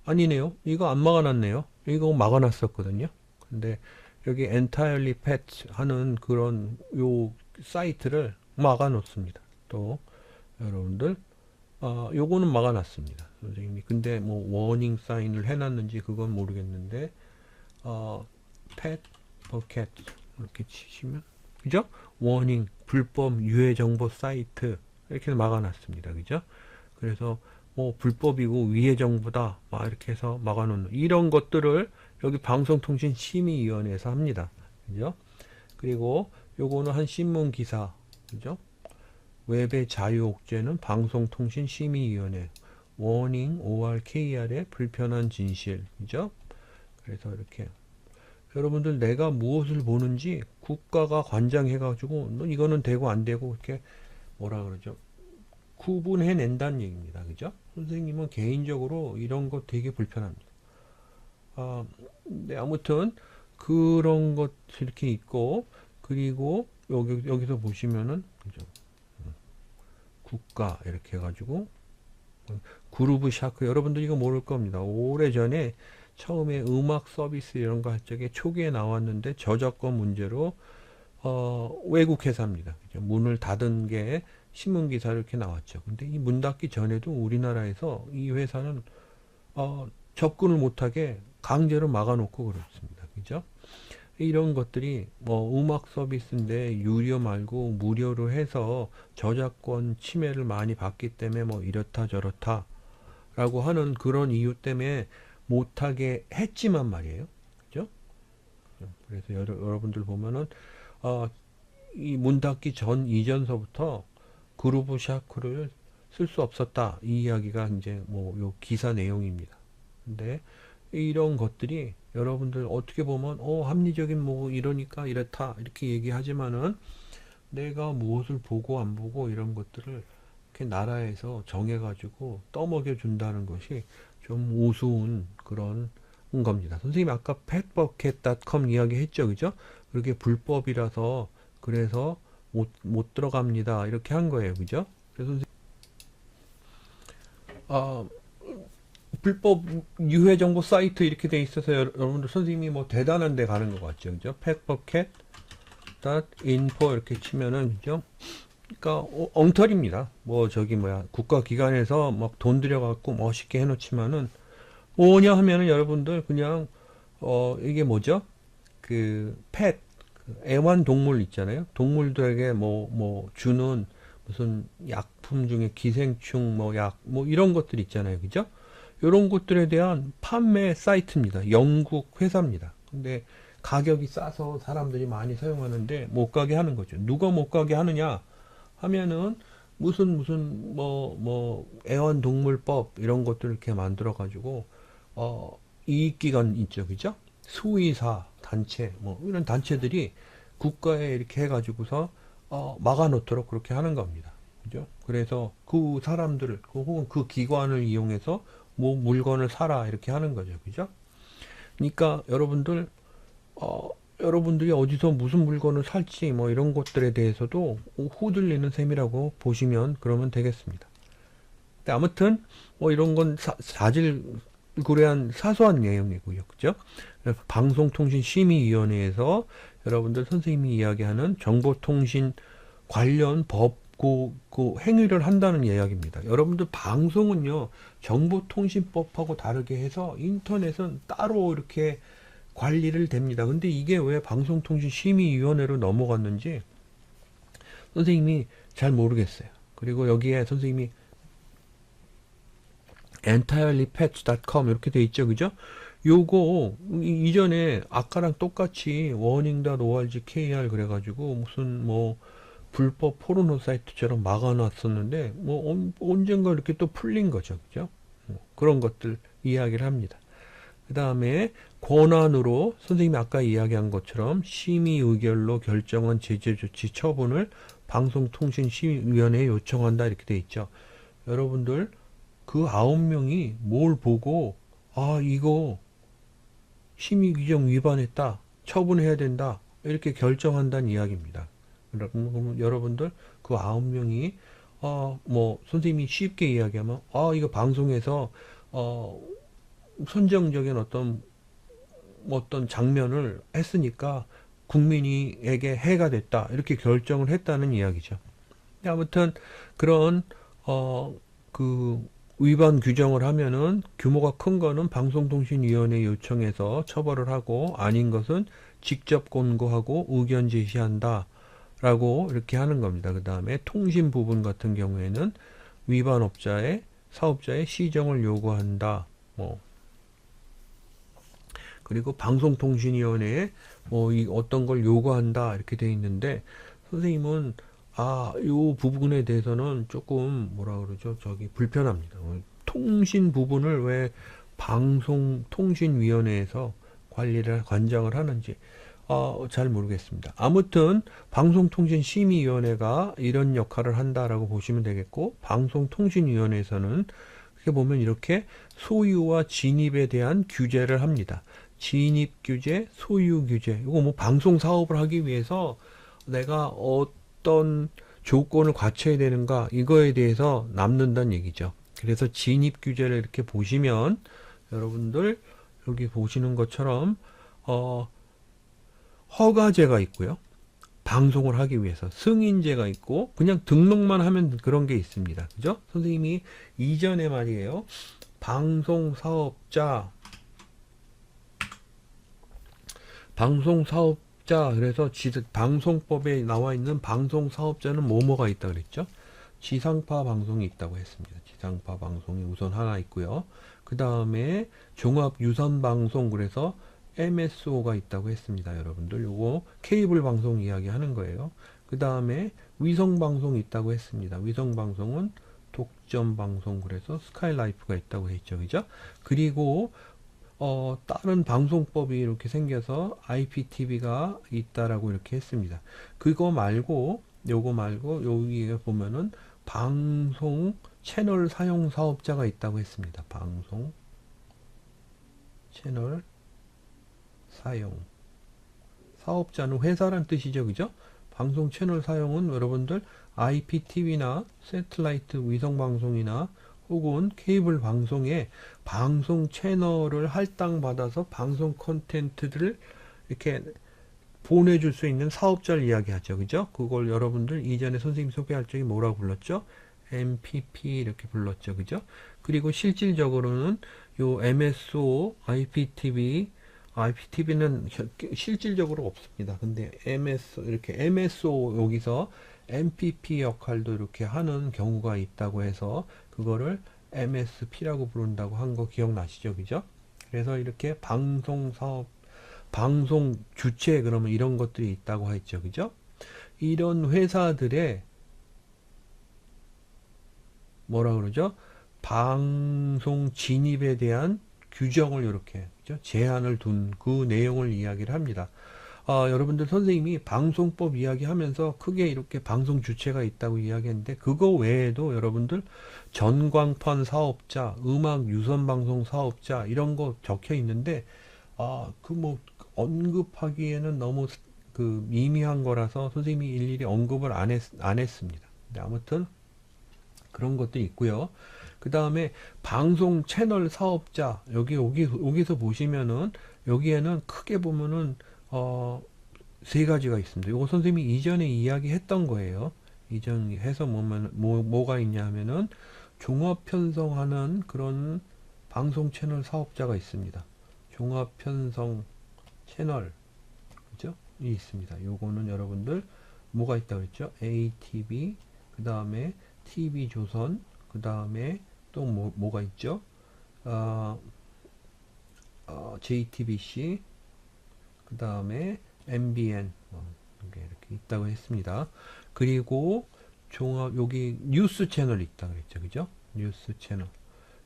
아니네요. 이거 안 막아놨네요. 이거 막아놨었거든요. 근데 여기 entirely pet 하는 그런 요 사이트를 막아놓습니다. 또 여러분들 요거는 막아놨습니다. 선생님이. 근데 뭐 워닝 사인을 해놨는지 그건 모르겠는데 pet bucket 이렇게 치시면 그죠? 워닝 불법 유해 정보 사이트 이렇게 막아놨습니다. 그죠? 그래서 뭐 불법이고 위해 정보다 막 이렇게 해서 막아놓는 이런 것들을 여기 방송통신심의위원회에서 합니다. 그죠? 그리고 요거는 한 신문 기사 그죠? 웹의 자유 옥죄는 방송통신심의위원회 워닝 ORKR의 불편한 진실 그죠? 그래서 이렇게 여러분들 내가 무엇을 보는지 국가가 관장해가지고 너 이거는 되고 안 되고 이렇게 뭐라 그러죠? 구분해낸다는 얘기입니다. 그죠? 선생님은 개인적으로 이런 거 되게 불편합니다. 네, 아무튼 그런 것 이렇게 있고 그리고 여기서 보시면은 그죠? 국가 이렇게 해가지고 그루브 샤크 여러분들 이거 모를 겁니다. 오래전에 처음에 음악 서비스 이런 거 할 적에 초기에 나왔는데 저작권 문제로 외국 회사입니다. 그죠? 문을 닫은 게 신문 기사로 이렇게 나왔죠. 근데 이 문 닫기 전에도 우리나라에서 이 회사는 접근을 못하게 강제로 막아놓고 그렇습니다. 그죠? 이런 것들이 뭐 음악 서비스인데 유료 말고 무료로 해서 저작권 침해를 많이 받기 때문에 뭐 이렇다 저렇다 라고 하는 그런 이유 때문에 못하게 했지만 말이에요. 그죠? 그래서 여러분들 보면은 이 문 닫기 전 이전서부터 그루브 샤크를 쓸 수 없었다. 이 이야기가 이제 뭐 요 기사 내용입니다. 근데 이런 것들이 여러분들 어떻게 보면 합리적인 뭐 이러니까 이렇다 이렇게 얘기하지만은 내가 무엇을 보고 안 보고 이런 것들을 이렇게 나라에서 정해가지고 떠먹여 준다는 것이 좀 우스운 그런 겁니다. 선생님이 아까 petbucket.com 이야기 했죠, 그죠? 그렇게 불법이라서 그래서 못 들어갑니다. 이렇게 한 거예요, 그죠? 그래서 불법 유해 정보 사이트 이렇게 돼 있어서 여러분들 선생님이 뭐 대단한 데 가는 것 같죠, 그죠? petbucket.info 이렇게 치면은 그죠? 그러니까 엉터리입니다. 뭐 저기 뭐야 국가기관에서 막 돈 들여갖고 멋있게 해놓지만은 뭐냐 하면은 여러분들 그냥 이게 뭐죠? 그 펫, 애완동물 있잖아요. 동물들에게 뭐 주는 무슨 약품 중에 기생충 뭐 약 뭐 이런 것들 있잖아요. 그죠? 이런 것들에 대한 판매 사이트입니다. 영국 회사입니다. 근데 가격이 싸서 사람들이 많이 사용하는데 못 가게 하는 거죠. 누가 못 가게 하느냐 하면은 무슨 뭐 애완동물법 이런 것들 이렇게 만들어 가지고 이익기관 있죠, 그죠? 수의사 단체 뭐 이런 단체들이 국가에 이렇게 해가지고서 막아놓도록 그렇게 하는 겁니다, 그죠? 그래서 그 사람들을 혹은 그 기관을 이용해서 뭐 물건을 사라 이렇게 하는 거죠, 그죠? 그러니까 여러분들이 어디서 무슨 물건을 살지 뭐 이런 것들에 대해서도 후들리는 셈이라고 보시면 그러면 되겠습니다. 근데 아무튼 뭐 이런 건 사실 구례한 사소한 내용이고요. 그죠? 방송통신심의위원회에서 여러분들 선생님이 이야기하는 정보통신 관련 법, 그 행위를 한다는 이야기입니다. 여러분들 방송은요, 정보통신법하고 다르게 해서 인터넷은 따로 이렇게 관리를 됩니다. 근데 이게 왜 방송통신심의위원회로 넘어갔는지 선생님이 잘 모르겠어요. 그리고 여기에 선생님이 entirelypatch.com 이렇게 돼 있죠, 그죠? 요거 이전에 아까랑 똑같이 warning.org.kr 그래가지고 무슨 뭐 불법 포르노 사이트처럼 막아놨었는데 뭐 언젠가 이렇게 또 풀린 거죠, 그죠? 그런 것들 이야기를 합니다. 그 다음에 권한으로 선생님이 아까 이야기한 것처럼 심의 의결로 결정한 제재 조치 처분을 방송통신심의위원회에 요청한다 이렇게 돼 있죠. 여러분들 그 9명이 뭘 보고 이거 심의 규정 위반했다, 처분해야 된다 이렇게 결정한다는 이야기입니다. 여러분들 그 9명이 뭐 선생님이 쉽게 이야기하면 이거 방송에서 선정적인 어떤 장면을 했으니까 국민에게 해가 됐다 이렇게 결정을 했다는 이야기죠. 아무튼 그런 그 위반 규정을 하면은 규모가 큰 거는 방송통신위원회 요청해서 처벌을 하고 아닌 것은 직접 권고하고 의견 제시한다 라고 이렇게 하는 겁니다. 그 다음에 통신 부분 같은 경우에는 위반 사업자의 시정을 요구한다. 그리고 방송통신위원회에 어떤 걸 요구한다 이렇게 돼 있는데 선생님은 요 부분에 대해서는 조금 불편합니다. 통신 부분을 왜 방송통신위원회에서 관장을 하는지 잘 모르겠습니다. 아무튼 방송통신심의위원회가 이런 역할을 한다라고 보시면 되겠고 방송통신위원회에서는 그렇게 보면 이렇게 소유와 진입에 대한 규제를 합니다. 진입 규제, 소유 규제. 이거 뭐 방송 사업을 하기 위해서 내가 어떤 조건을 갖춰야 되는가 이거에 대해서 남는다는 얘기죠. 그래서 진입 규제를 이렇게 보시면 여러분들 여기 보시는 것처럼 허가제가 있고요. 방송을 하기 위해서 승인제가 있고 그냥 등록만 하면 그런 게 있습니다. 그죠? 선생님이 이전에 말이에요. 방송사업자 그래서 방송법에 나와 있는 방송사업자는 뭐뭐가 있다 그랬죠? 지상파 방송이 있다고 했습니다. 지상파 방송이 우선 하나 있고요. 그 다음에 종합유선방송 그래서 MSO가 있다고 했습니다. 여러분들 요거 케이블 방송 이야기 하는 거예요. 그 다음에 위성방송이 있다고 했습니다. 위성방송은 독점방송 그래서 스카이라이프가 있다고 했죠. 그죠? 그리고 다른 방송법이 이렇게 생겨서 IPTV가 있다라고 이렇게 했습니다. 요거 말고 여기에 보면은 방송 채널 사용 사업자가 있다고 했습니다. 방송 채널 사용 사업자는 회사란 뜻이죠. 그죠? 방송 채널 사용은 여러분들 IPTV나 새틀라이트 위성방송이나 혹은 케이블 방송에 방송 채널을 할당받아서 방송 콘텐츠들을 이렇게 보내줄 수 있는 사업자를 이야기하죠. 그죠? 그걸 여러분들 이전에 선생님 소개할 적에 뭐라고 불렀죠? MPP 이렇게 불렀죠. 그죠? 그리고 실질적으로는 요 MSO, IPTV는 실질적으로 없습니다. 근데 MSO 여기서 MPP 역할도 이렇게 하는 경우가 있다고 해서 그거를 MSP라고 부른다고 한 거 기억나시죠? 그죠? 그래서 이렇게 방송 주체 그러면 이런 것들이 있다고 했죠. 그죠? 이런 회사들의 뭐라 그러죠? 방송 진입에 대한 규정을 이렇게 제한을 둔 그 내용을 이야기를 합니다. 여러분들 선생님이 방송법 이야기하면서 크게 이렇게 방송 주체가 있다고 이야기했는데 그거 외에도 여러분들 전광판 사업자, 음악 유선 방송 사업자 이런 거 적혀 있는데 언급하기에는 너무 미미한 거라서 선생님이 일일이 언급을 안 했습니다. 근데 아무튼 그런 것도 있고요. 그 다음에 방송 채널 사업자, 여기서 보시면은, 여기에는 크게 보면은, 세 가지가 있습니다. 요거 선생님이 이전에 이야기했던 거예요. 이전 해서 뭐가 있냐 하면은, 종합 편성하는 그런 방송 채널 사업자가 있습니다. 종합 편성 채널, 그죠? 이 있습니다. 요거는 여러분들, 뭐가 있다고 했죠? ATV, 그 다음에 TV조선, 그 다음에 또 뭐가 있죠? JTBC, 그 다음에 MBN, 이렇게 있다고 했습니다. 그리고 여기 뉴스 채널이 있다 그랬죠. 그죠? 뉴스 채널.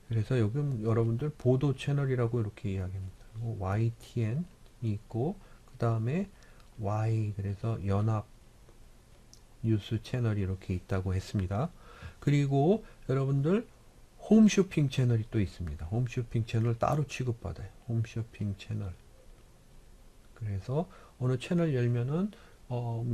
그래서 여기 여러분들 보도 채널이라고 이렇게 이야기합니다. YTN이 있고, 그 다음에 Y, 그래서 연합 뉴스 채널이 이렇게 있다고 했습니다. 그리고 여러분들 홈쇼핑 채널이 또 있습니다. 홈쇼핑 채널 따로 취급받아요. 홈쇼핑 채널. 그래서 어느 채널 열면은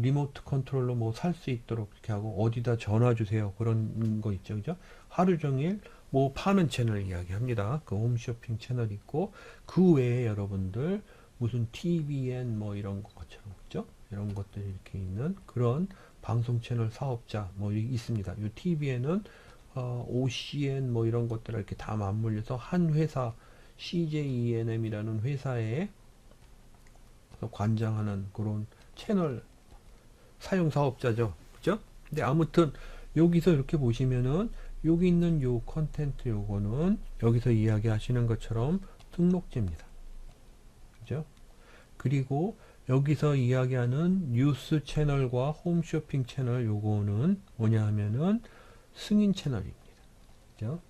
리모트 컨트롤러 뭐 살 수 있도록 이렇게 하고 어디다 전화 주세요. 그런 거 있죠. 그죠? 하루 종일 뭐 파는 채널 이야기합니다. 그 홈쇼핑 채널 있고 그 외에 여러분들 무슨 TVN 뭐 이런 것처럼 그죠? 이런 것들이 이렇게 있는 그런 방송 채널 사업자 뭐 있습니다. 이 TVN은 OCN 뭐 이런 것들 이렇게 다 맞물려서 한 회사 CJENM이라는 회사에 관장하는 그런 채널 사용 사업자죠. 그죠? 근데 아무튼 여기서 이렇게 보시면은 여기 있는 요 컨텐트 요거는 여기서 이야기하시는 것처럼 등록제입니다. 그죠? 그리고 여기서 이야기하는 뉴스 채널과 홈쇼핑 채널 요거는 뭐냐 하면은 승인 채널입니다. 그죠?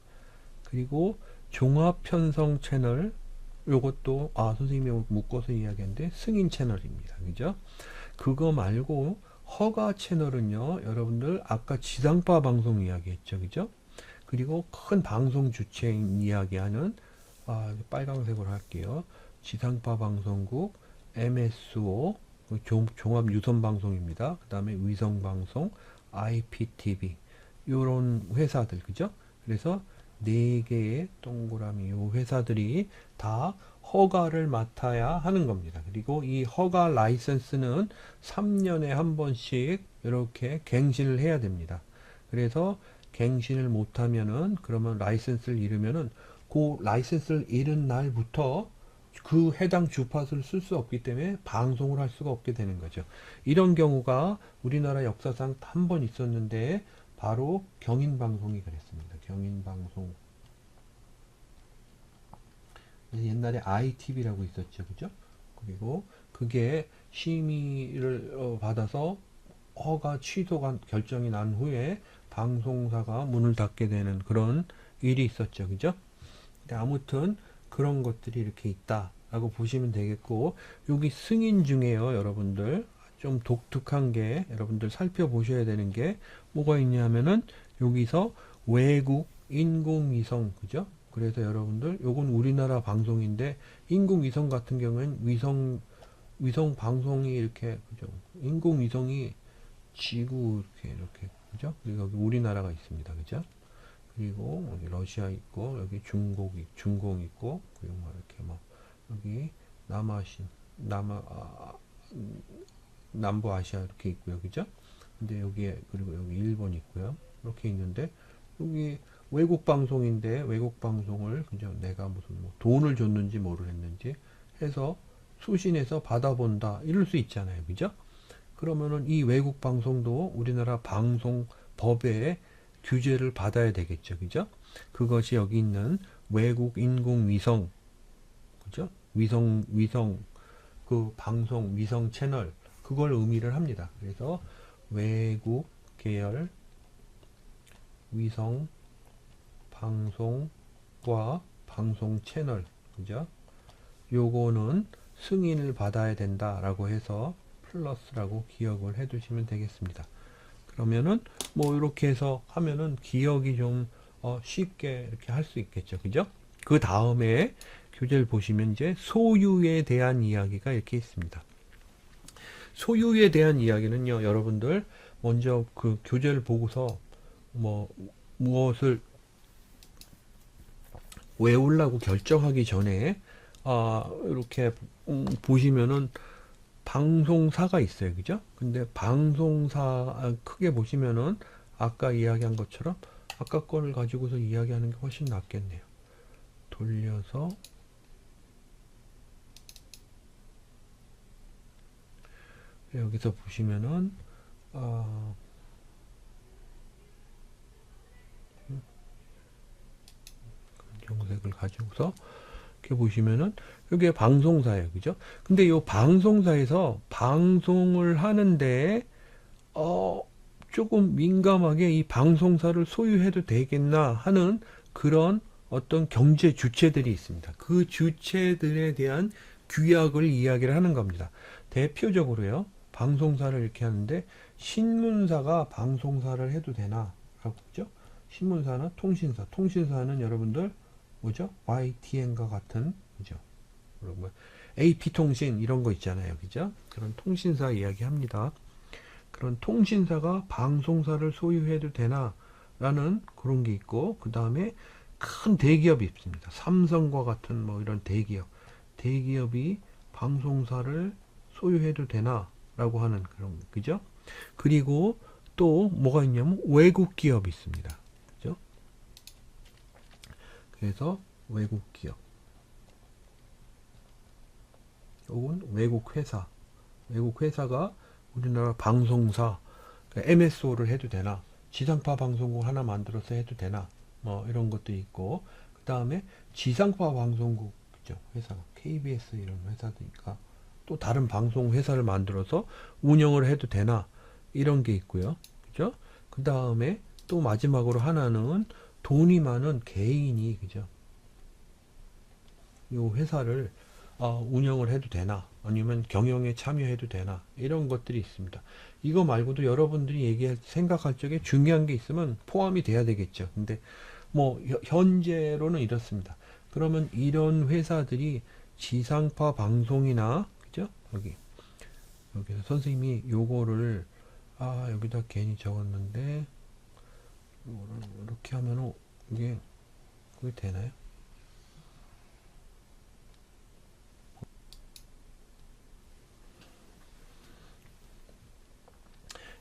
그리고 종합 편성 채널 요것도 선생님이 묶어서 이야기했는데 승인 채널입니다. 그죠? 그거 말고 허가 채널은요. 여러분들 아까 지상파 방송 이야기했죠. 그죠? 그리고 큰 방송 주체인 이야기하는 빨강색으로 할게요. 지상파 방송국 MSO 종합 유선 방송입니다. 그 다음에 위성 방송 IPTV 요런 회사들 그죠? 그래서 4개의 동그라미 요 회사들이 다 허가를 맡아야 하는 겁니다. 그리고 이 허가 라이선스는 3년에 한 번씩 이렇게 갱신을 해야 됩니다. 그래서 갱신을 못하면은 그러면 라이선스를 잃으면은 그 라이선스를 잃은 날부터 그 해당 주파수를 쓸 수 없기 때문에 방송을 할 수가 없게 되는 거죠. 이런 경우가 우리나라 역사상 한 번 있었는데 바로 경인방송이 그랬습니다. 경인방송. 옛날에 ITV라고 있었죠. 그죠? 그리고 그게 심의를 받아서 허가 취소가 결정이 난 후에 방송사가 문을 닫게 되는 그런 일이 있었죠. 그죠? 근데 아무튼 그런 것들이 이렇게 있다라고 보시면 되겠고 여기 승인 중에요. 여러분들 좀 독특한 게 여러분들 살펴보셔야 되는 게 뭐가 있냐면은 여기서 외국 인공위성 그죠? 그래서 여러분들 요건 우리나라 방송인데 인공위성 같은 경우는 위성 방송이 이렇게 그죠? 인공위성이 지구 이렇게 그죠? 그리고 여기 우리나라가 있습니다. 그죠? 그리고 여기 러시아 있고 여기 중공 있고 그리고 뭐 이렇게 뭐 여기 남부아시아 이렇게 있고요. 그죠? 근데 여기에 그리고 여기 일본 있고요. 이렇게 있는데 여기 외국 방송인데 외국 방송을 그죠? 내가 무슨 뭐 돈을 줬는지 모르겠는지 해서 수신해서 받아본다 이럴 수 있잖아요. 그죠? 그러면은 이 외국 방송도 우리나라 방송법에 규제를 받아야 되겠죠. 그죠? 그것이 여기 있는 외국 인공위성 그죠? 위성 그 방송 위성 채널 그걸 의미를 합니다. 그래서 외국 계열 위성 방송과 방송 채널 그죠? 요거는 승인을 받아야 된다라고 해서 플러스라고 기억을 해 두시면 되겠습니다. 그러면은 뭐 이렇게 해서 하면은 기억이 좀 쉽게 이렇게 할 수 있겠죠. 그죠? 그 다음에 교재를 보시면 이제 소유에 대한 이야기가 이렇게 있습니다. 소유에 대한 이야기는요, 여러분들 먼저 그 교재를 보고서 뭐 무엇을 외우려고 결정하기 전에 이렇게 보시면은 방송사가 있어요. 그죠? 근데 방송사 크게 보시면은 아까 이야기한 것처럼 아까 거를 가지고서 이야기하는 게 훨씬 낫겠네요. 돌려서 여기서 보시면은 검정색을 가지고서 이렇게 보시면은 이게 방송사예요. 그죠? 근데 이 방송사에서 방송을 하는데 조금 민감하게 이 방송사를 소유해도 되겠나 하는 그런 어떤 경제 주체들이 있습니다. 그 주체들에 대한 규약을 이야기를 하는 겁니다. 대표적으로요. 방송사를 이렇게 하는데 신문사가 방송사를 해도 되나? 라고 그죠? 신문사는 통신사, 통신사는 여러분들 뭐죠? YTN과 같은 그죠? 뭐 AP통신 이런 거 있잖아요. 그죠? 그런 통신사 이야기합니다. 그런 통신사가 방송사를 소유해도 되나? 라는 그런 게 있고 그 다음에 큰 대기업이 있습니다. 삼성과 같은 뭐 이런 대기업. 대기업이 방송사를 소유해도 되나? 라고 하는 그런 그죠? 그리고 또 뭐가 있냐면 외국 기업이 있습니다. 그죠? 그래서 외국 기업 혹은 외국 회사 외국 회사가 우리나라 방송사 MSO를 해도 되나 지상파 방송국 하나 만들어서 해도 되나 뭐 이런 것도 있고 그 다음에 지상파 방송국 그죠? 회사가 KBS 이런 회사니까 또 다른 방송 회사를 만들어서 운영을 해도 되나 이런 게 있고요. 그죠? 그 다음에 또 마지막으로 하나는 돈이 많은 개인이 그죠? 이 회사를 운영을 해도 되나 아니면 경영에 참여해도 되나 이런 것들이 있습니다. 이거 말고도 여러분들이 생각할 적에 중요한 게 있으면 포함이 돼야 되겠죠. 근데 뭐 현재로는 이렇습니다. 그러면 이런 회사들이 지상파 방송이나 그죠? 여기서 선생님이 요거를 여기다 괜히 적었는데 이거를 이렇게 하면은 이게 그게 되나요?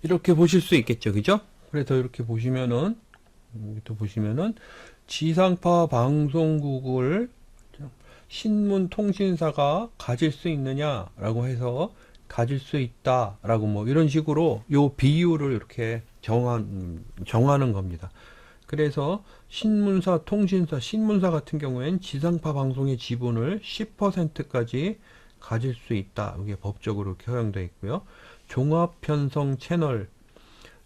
이렇게 보실 수 있겠죠. 그죠? 그래서 이렇게 보시면은 여기도 보시면은 지상파 방송국을 신문 통신사가 가질 수 있느냐라고 해서 가질 수 있다라고 뭐 이런 식으로 요 비율을 이렇게 정하는 겁니다. 그래서 신문사, 통신사, 신문사 같은 경우에는 지상파 방송의 지분을 10%까지 가질 수 있다. 이게 법적으로 이렇게 허용되어 있고요. 종합편성 채널,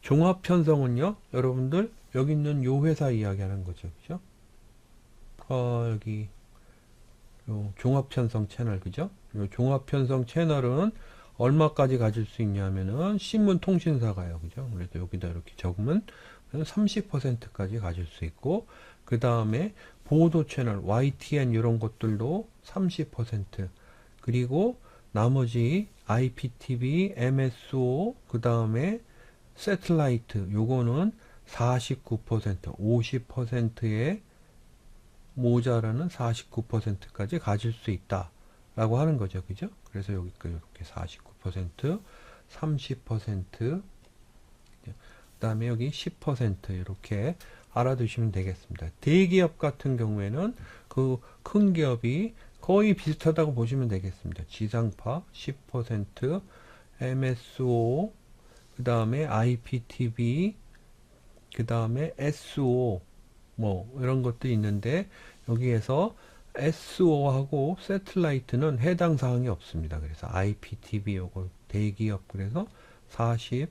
종합편성은요, 여러분들 여기 있는 요 회사 이야기하는 거죠, 그죠? 여기 요 종합편성 채널, 그죠? 요 종합편성 채널은 얼마까지 가질 수 있냐면은 신문통신사가요, 그죠? 그래서 여기다 이렇게 적으면 30%까지 가질 수 있고 그 다음에 보도 채널 YTN 이런 것들도 30% 그리고 나머지 IPTV, MSO 그 다음에 세틀라이트 요거는 49% 50%의 모자라는 49%까지 가질 수 있다 라고 하는 거죠. 그죠? 그래서 여기 이렇게 49% 30% 그 다음에 여기 10% 이렇게 알아두시면 되겠습니다. 대기업 같은 경우에는 그 큰 기업이 거의 비슷하다고 보시면 되겠습니다. 지상파 10%, MSO, 그 다음에 IPTV, 그 다음에 SO, 뭐 이런 것도 있는데 여기에서 SO하고 세틀라이트는 해당 사항이 없습니다. 그래서 IPTV 요거 대기업 그래서 49%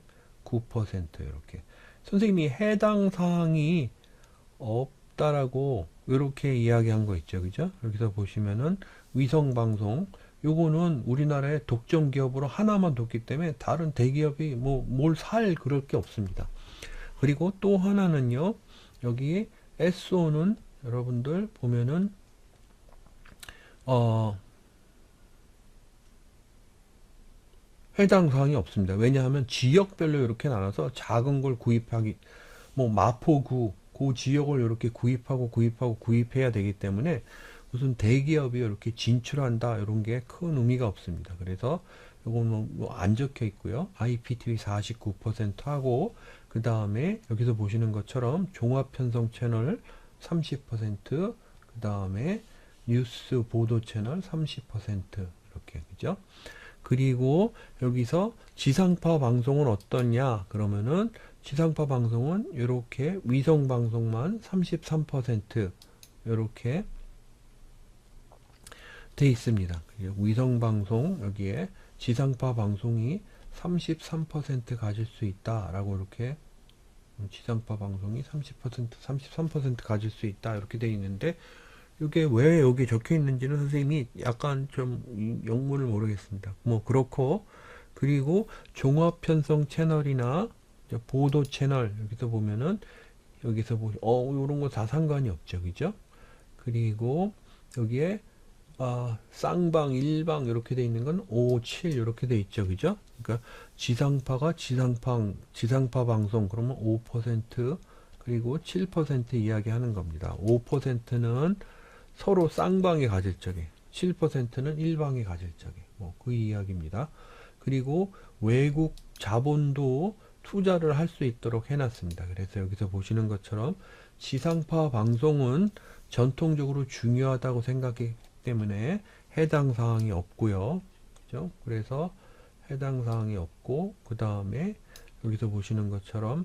이렇게 선생님이 해당 사항이 없다라고 이렇게 이야기한 거 있죠. 그죠? 여기서 보시면은 위성방송 요거는 우리나라의 독점 기업으로 하나만 뒀기 때문에 다른 대기업이 뭐 뭘 살 그럴 게 없습니다. 그리고 또 하나는요. 여기 SO는 여러분들 보면은 해당 사항이 없습니다. 왜냐하면 지역별로 이렇게 나눠서 작은 걸 구입하기 뭐 마포구 그 지역을 이렇게 구입해야 되기 때문에 무슨 대기업이 이렇게 진출한다 이런 게 큰 의미가 없습니다. 그래서 이건 뭐 안 적혀 있고요. IPTV 49% 하고 그 다음에 여기서 보시는 것처럼 종합 편성 채널 30%, 그 다음에 뉴스 보도 채널 30% 이렇게 그죠? 그리고 여기서 지상파 방송은 어떠냐? 그러면은 지상파 방송은 이렇게 위성 방송만 33% 이렇게 돼 있습니다. 위성 방송 여기에 지상파 방송이 33% 가질 수 있다라고 이렇게 지상파 방송이 33% 가질 수 있다 이렇게 돼 있는데 이게 왜 여기 적혀 있는지는 선생님이 약간 좀 영문을 모르겠습니다. 뭐 그렇고 그리고 종합 편성 채널이나 보도 채널 여기서 보면은 여기서 이런 거 다 상관이 없죠, 그죠? 그리고 여기에 쌍방, 일방 이렇게 돼 있는 건 5, 7 이렇게 돼 있죠, 그죠? 그러니까 지상파가 지상파 방송 그러면 5% 그리고 7% 이야기하는 겁니다. 5%는 서로 쌍방이 가질 적에 7%는 일방이 가질 적에 뭐 그 이야기입니다. 그리고 외국 자본도 투자를 할 수 있도록 해놨습니다. 그래서 여기서 보시는 것처럼 지상파 방송은 전통적으로 중요하다고 생각하기 때문에 해당 사항이 없고요. 그죠? 그래서 해당 사항이 없고 그 다음에 여기서 보시는 것처럼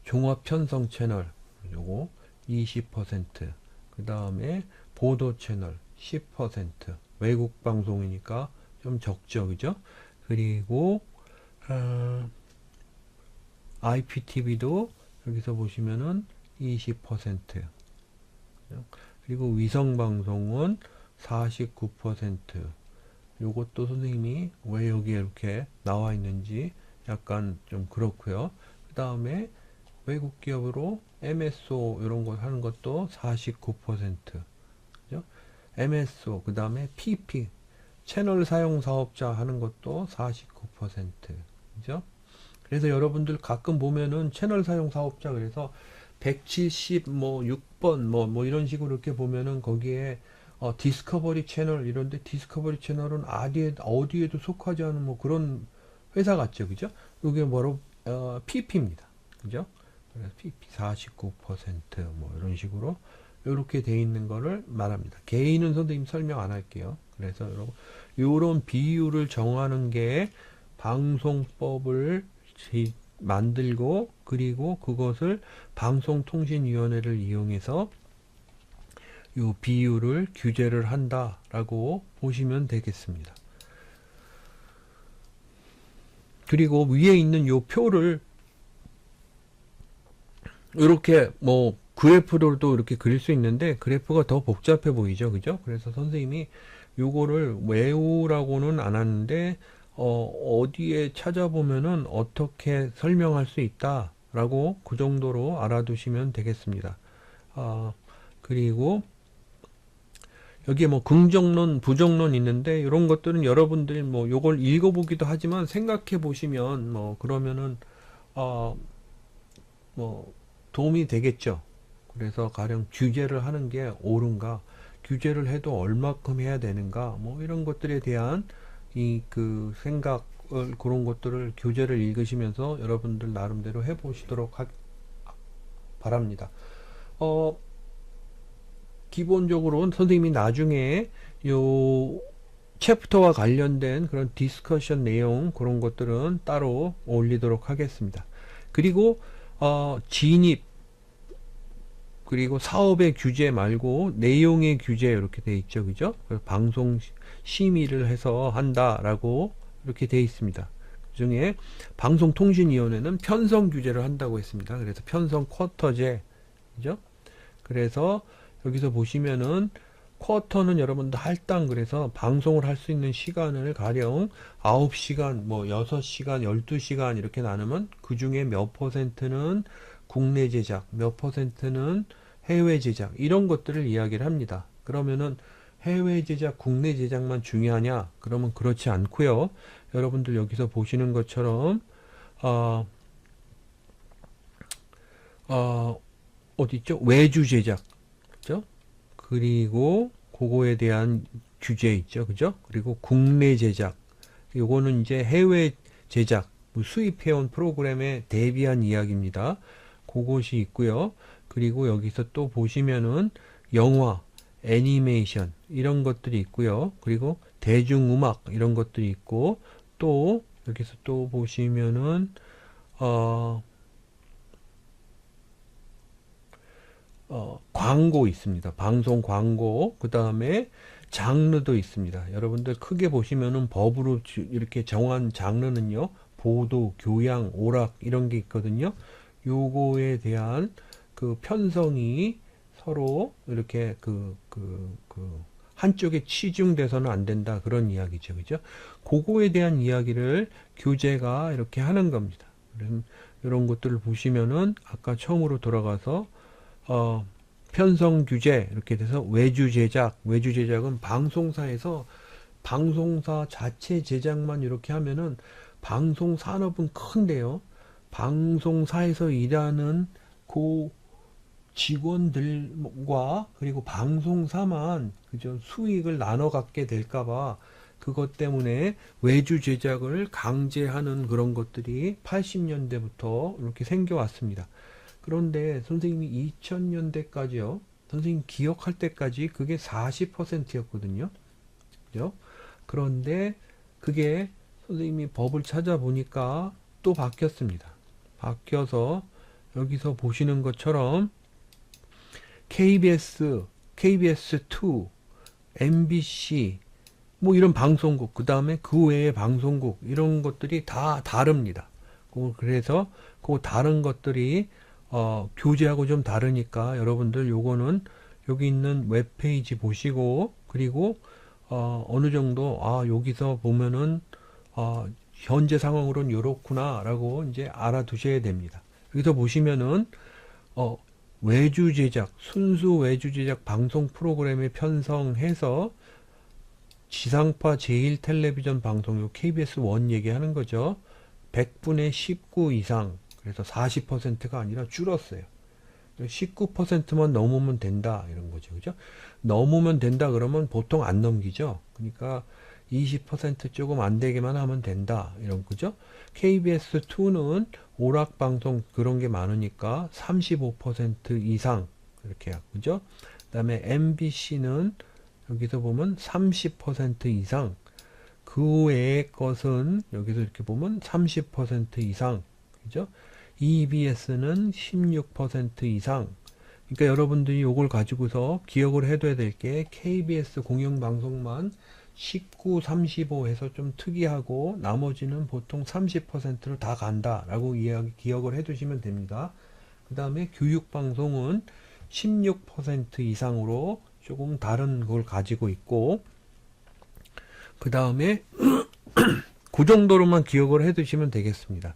종합 편성 채널 요거 20%, 그 다음에 보도 채널 10%, 외국 방송이니까 좀 적죠, 그죠? 그리고 IPTV도 여기서 보시면은 20%, 그리고 위성 방송은 49%. 요것도 선생님이 왜 여기에 이렇게 나와 있는지 약간 좀 그렇고요. 그 다음에 외국 기업으로 MSO 이런 거 하는 것도 49%. 그죠? MSO 그 다음에 PP 채널 사용 사업자 하는 것도 49%. 그죠? 그래서 여러분들 가끔 보면은 채널 사용 사업자 그래서 176번 뭐 이런 식으로 이렇게 보면은 거기에 디스커버리 채널 이런데 디스커버리 채널은 어디에도 속하지 않은 뭐 그런 회사 같죠, 그죠? 이게 뭐로 PP입니다, 그죠? 그래서 PP 49%뭐 이런 식으로 이렇게 돼 있는 거를 말합니다. 개인은 선생님 설명 안 할게요. 그래서 여러분 이런 비율을 정하는 게 방송법을 만들고 그리고 그것을 방송통신위원회를 이용해서 이 비율을 규제를 한다라고 보시면 되겠습니다. 그리고 위에 있는 이 표를 이렇게 뭐 그래프로도 이렇게 그릴 수 있는데 그래프가 더 복잡해 보이죠, 그죠? 그래서 선생님이 요거를 외우라고는 안 하는데 어디에 찾아보면은 어떻게 설명할 수 있다라고 그 정도로 알아두시면 되겠습니다. 그리고 여기에 뭐 긍정론, 부정론 있는데 이런 것들은 여러분들이 뭐 요걸 읽어보기도 하지만 생각해 보시면 뭐 그러면은 뭐 도움이 되겠죠. 그래서 가령 규제를 하는 게 옳은가, 규제를 해도 얼마큼 해야 되는가, 뭐 이런 것들에 대한 그 생각을 그런 것들을 교재를 읽으시면서 여러분들 나름대로 해보시도록 바랍니다. 기본적으로는 선생님이 나중에 요 챕터와 관련된 그런 디스커션 내용 그런 것들은 따로 올리도록 하겠습니다. 그리고 진입 그리고 사업의 규제 말고 내용의 규제 이렇게 돼 있죠, 그죠? 방송 심의를 해서 한다라고 이렇게 돼 있습니다. 그 중에 방송통신위원회는 편성 규제를 한다고 했습니다. 그래서 편성 쿼터제, 그죠? 그래서 여기서 보시면은 쿼터는 여러분들 할당 그래서 방송을 할 수 있는 시간을 가령 9시간, 뭐 6시간, 12시간 이렇게 나누면 그 중에 몇 퍼센트는 국내 제작, 몇 퍼센트는 해외 제작 이런 것들을 이야기를 합니다. 그러면은 해외 제작, 국내 제작만 중요하냐? 그러면 그렇지 않고요. 여러분들 여기서 보시는 것처럼 어디 있죠? 외주 제작. 그죠? 그리고 그거에 대한 규제 있죠. 그죠? 그리고 국내 제작. 요거는 이제 해외 제작, 뭐 수입해온 프로그램에 대비한 이야기입니다. 그것이 있고요. 그리고 여기서 또 보시면은 영화, 애니메이션 이런 것들이 있고요. 그리고 대중음악 이런 것들이 있고 또 여기서 또 보시면은 어, 광고 있습니다. 방송 광고, 그 다음에 장르도 있습니다. 여러분들 크게 보시면은 법으로 이렇게 정한 장르는요, 보도, 교양, 오락 이런 게 있거든요. 요거에 대한 그 편성이 서로 이렇게 한쪽에 치중돼서는 안 된다. 그런 이야기죠. 그죠? 그거에 대한 이야기를 교재가 이렇게 하는 겁니다. 이런 것들을 보시면은 아까 처음으로 돌아가서 편성 규제 이렇게 돼서 외주 제작은 방송사에서 방송사 자체 제작만 이렇게 하면은 방송 산업은 큰데요. 방송사에서 일하는 그 직원들과 그리고 방송사만 그저 수익을 나눠 갖게 될까봐 그것 때문에 외주 제작을 강제하는 그런 것들이 80년대부터 이렇게 생겨왔습니다. 그런데 선생님이 2000년대까지요. 선생님 기억할 때까지 그게 40%였거든요. 그죠? 그런데 그게 선생님이 법을 찾아보니까 또 바뀌었습니다. 바뀌어서 여기서 보시는 것처럼 KBS, KBS2, MBC 뭐 이런 방송국, 그 다음에 그 외의 방송국 이런 것들이 다 다릅니다. 그래서 그 다른 것들이 교재하고 좀 다르니까 여러분들 요거는 여기 있는 웹페이지 보시고 그리고 어느 정도 여기서 보면은 현재 상황으로는 요렇구나 라고 이제 알아두셔야 됩니다. 여기서 보시면은 외주 제작, 순수 외주 제작 방송 프로그램에 편성해서 지상파 제1텔레비전 방송, 요 KBS 1 얘기하는 거죠. 100분의 19 이상, 그래서 40%가 아니라 줄었어요. 19%만 넘으면 된다, 이런 거죠. 그죠? 넘으면 된다 그러면 보통 안 넘기죠. 그러니까 20% 조금 안 되게만 하면 된다, 이런 거죠. KBS2는 오락방송 그런 게 많으니까 35% 이상, 이렇게 하고, 그죠? 그 다음에 MBC는 여기서 보면 30% 이상, 그 외의 것은 여기서 이렇게 보면 30% 이상, 그죠? EBS는 16% 이상. 그러니까 여러분들이 이걸 가지고서 기억을 해둬야 될 게 KBS 공영방송만 19, 35 해서 좀 특이하고 나머지는 보통 30%로 다 간다라고 기억을 해두시면 됩니다. 그 다음에 교육방송은 16% 이상으로 조금 다른 걸 가지고 있고 그 다음에 그 정도로만 기억을 해 두시면 되겠습니다.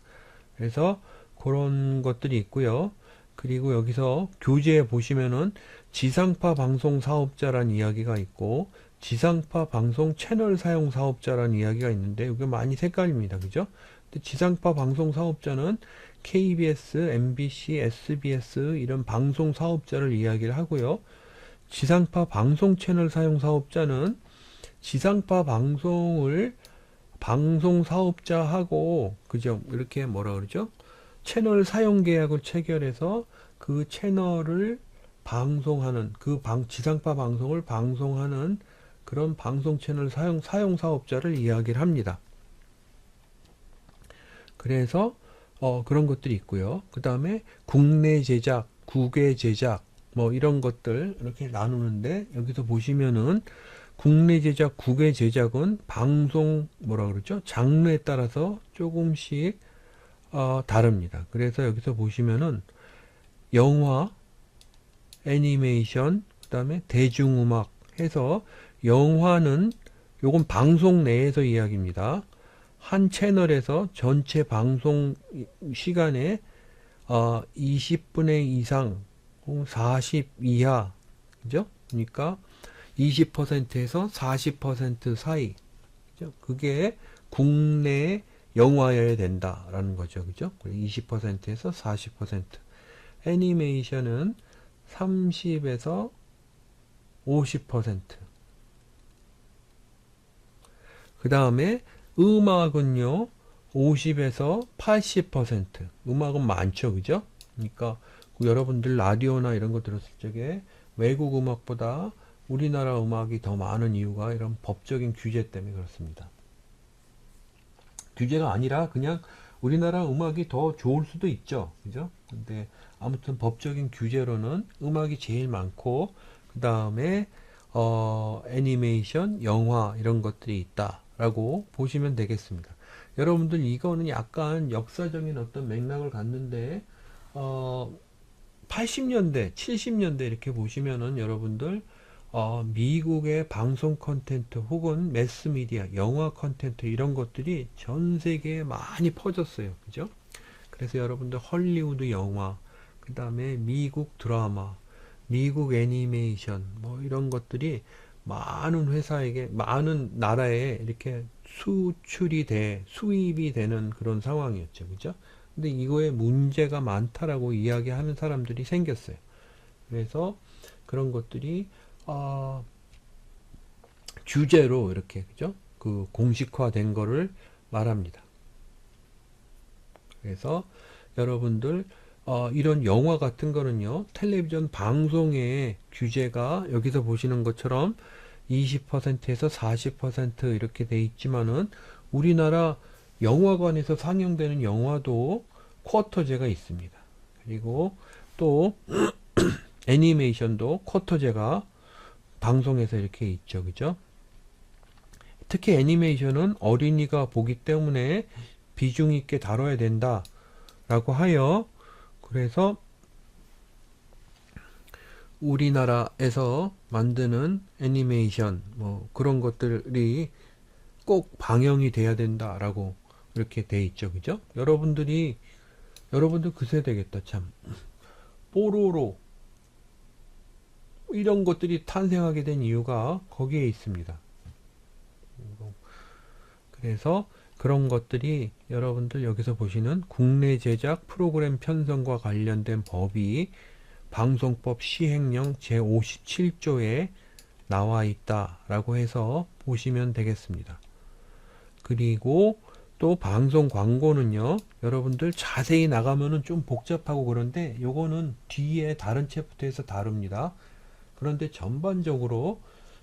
그래서 그런 것들이 있고요. 그리고 여기서 교재에 보시면은 지상파 방송 사업자란 이야기가 있고 지상파 방송 채널 사용 사업자란 이야기가 있는데 이게 많이 헷갈립니다. 그죠? 근데 지상파 방송 사업자는 KBS, MBC, SBS 이런 방송 사업자를 이야기를 하고요. 지상파 방송 채널 사용 사업자는 지상파 방송을 방송 사업자하고 그죠? 이렇게 뭐라 그러죠? 채널 사용 계약을 체결해서 그 채널을 방송하는 지상파 방송을 방송하는 그런 방송 채널 사용 사업자를 이야기를 합니다. 그래서 그런 것들이 있고요. 그 다음에 국내 제작, 국외 제작 뭐 이런 것들 이렇게 나누는데 여기서 보시면은 국내 제작, 국외 제작은 방송 뭐라 그러죠? 장르에 따라서 조금씩 다릅니다. 그래서 여기서 보시면은 영화, 애니메이션, 그 다음에 대중음악 해서 영화는 요건 방송 내에서 이야기입니다. 한 채널에서 전체 방송 시간에 20분의 이상, 40 이하, 그죠? 그러니까 20%에서 40% 사이, 그죠? 그게 국내 영화여야 된다라는 거죠, 그죠? 20%에서 40%. 애니메이션은 30에서 50%. 그 다음에 음악은요, 50에서 80%. 음악은 많죠, 그죠? 그러니까 여러분들 라디오나 이런 거 들었을 적에 외국 음악보다 우리나라 음악이 더 많은 이유가 이런 법적인 규제 때문에 그렇습니다. 규제가 아니라 그냥 우리나라 음악이 더 좋을 수도 있죠. 그죠? 근데 아무튼 법적인 규제로는 음악이 제일 많고, 그 다음에 애니메이션, 영화 이런 것들이 있다라고 보시면 되겠습니다. 여러분들 이거는 약간 역사적인 어떤 맥락을 갖는데 80년대, 70년대 이렇게 보시면은 여러분들 미국의 방송 콘텐츠 혹은 매스미디어, 영화 콘텐츠 이런 것들이 전 세계에 많이 퍼졌어요. 그죠? 그래서 여러분들 헐리우드 영화, 그 다음에 미국 드라마, 미국 애니메이션, 뭐 이런 것들이 많은 회사에게, 많은 나라에 이렇게 수입이 되는 그런 상황이었죠. 그죠? 근데 이거에 문제가 많다라고 이야기하는 사람들이 생겼어요. 그래서 그런 것들이 규제로 이렇게 그죠? 그 공식화된 거를 말합니다. 그래서 여러분들 이런 영화 같은 거는요, 텔레비전 방송의 규제가 여기서 보시는 것처럼 20%에서 40% 이렇게 돼 있지만은 우리나라 영화관에서 상영되는 영화도 쿼터제가 있습니다. 그리고 또 애니메이션도 쿼터제가 방송에서 이렇게 있죠. 그죠? 특히 애니메이션은 어린이가 보기 때문에 비중 있게 다뤄야 된다라고 하여, 그래서 우리나라에서 만드는 애니메이션 뭐 그런 것들이 꼭 방영이 돼야 된다라고 이렇게 돼 있죠. 그죠? 여러분들 그 세대겠다. 참. 뽀로로 이런 것들이 탄생하게 된 이유가 거기에 있습니다. 그래서 그런 것들이 여러분들 여기서 보시는 국내 제작 프로그램 편성과 관련된 법이 방송법 시행령 제57조에 나와 있다라고 해서 보시면 되겠습니다. 그리고 또 방송 광고는요, 여러분들 자세히 나가면은 좀 복잡하고 그런데 요거는 뒤에 다른 챕터에서 다룹니다. 그런데 전반적으로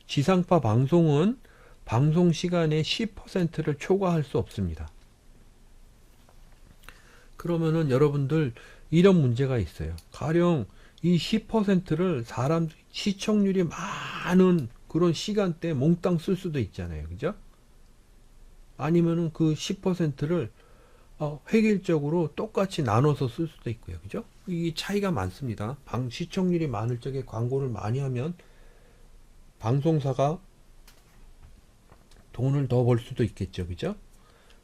지상파 방송은 방송 시간의 10%를 초과할 수 없습니다. 그러면은 여러분들 이런 문제가 있어요. 가령 이 10%를 시청률이 많은 그런 시간대에 몽땅 쓸 수도 있잖아요. 그죠? 아니면은 그 10%를 획일적으로 똑같이 나눠서 쓸 수도 있고요. 그죠? 이 차이가 많습니다. 시청률이 많을 적에 광고를 많이 하면 방송사가 돈을 더 벌 수도 있겠죠. 그죠?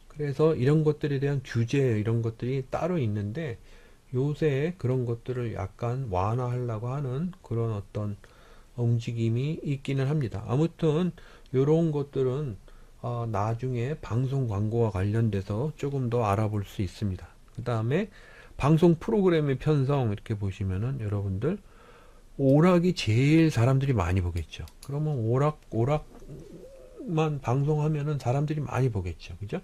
그래서 이런 것들에 대한 규제 이런 것들이 따로 있는데 요새 그런 것들을 약간 완화하려고 하는 그런 어떤 움직임이 있기는 합니다. 아무튼 이런 것들은 나중에 방송 광고와 관련돼서 조금 더 알아볼 수 있습니다. 그 다음에 방송 프로그램의 편성 이렇게 보시면은 여러분들 오락이 제일 사람들이 많이 보겠죠. 그러면 오락만 방송하면은 사람들이 많이 보겠죠. 그죠?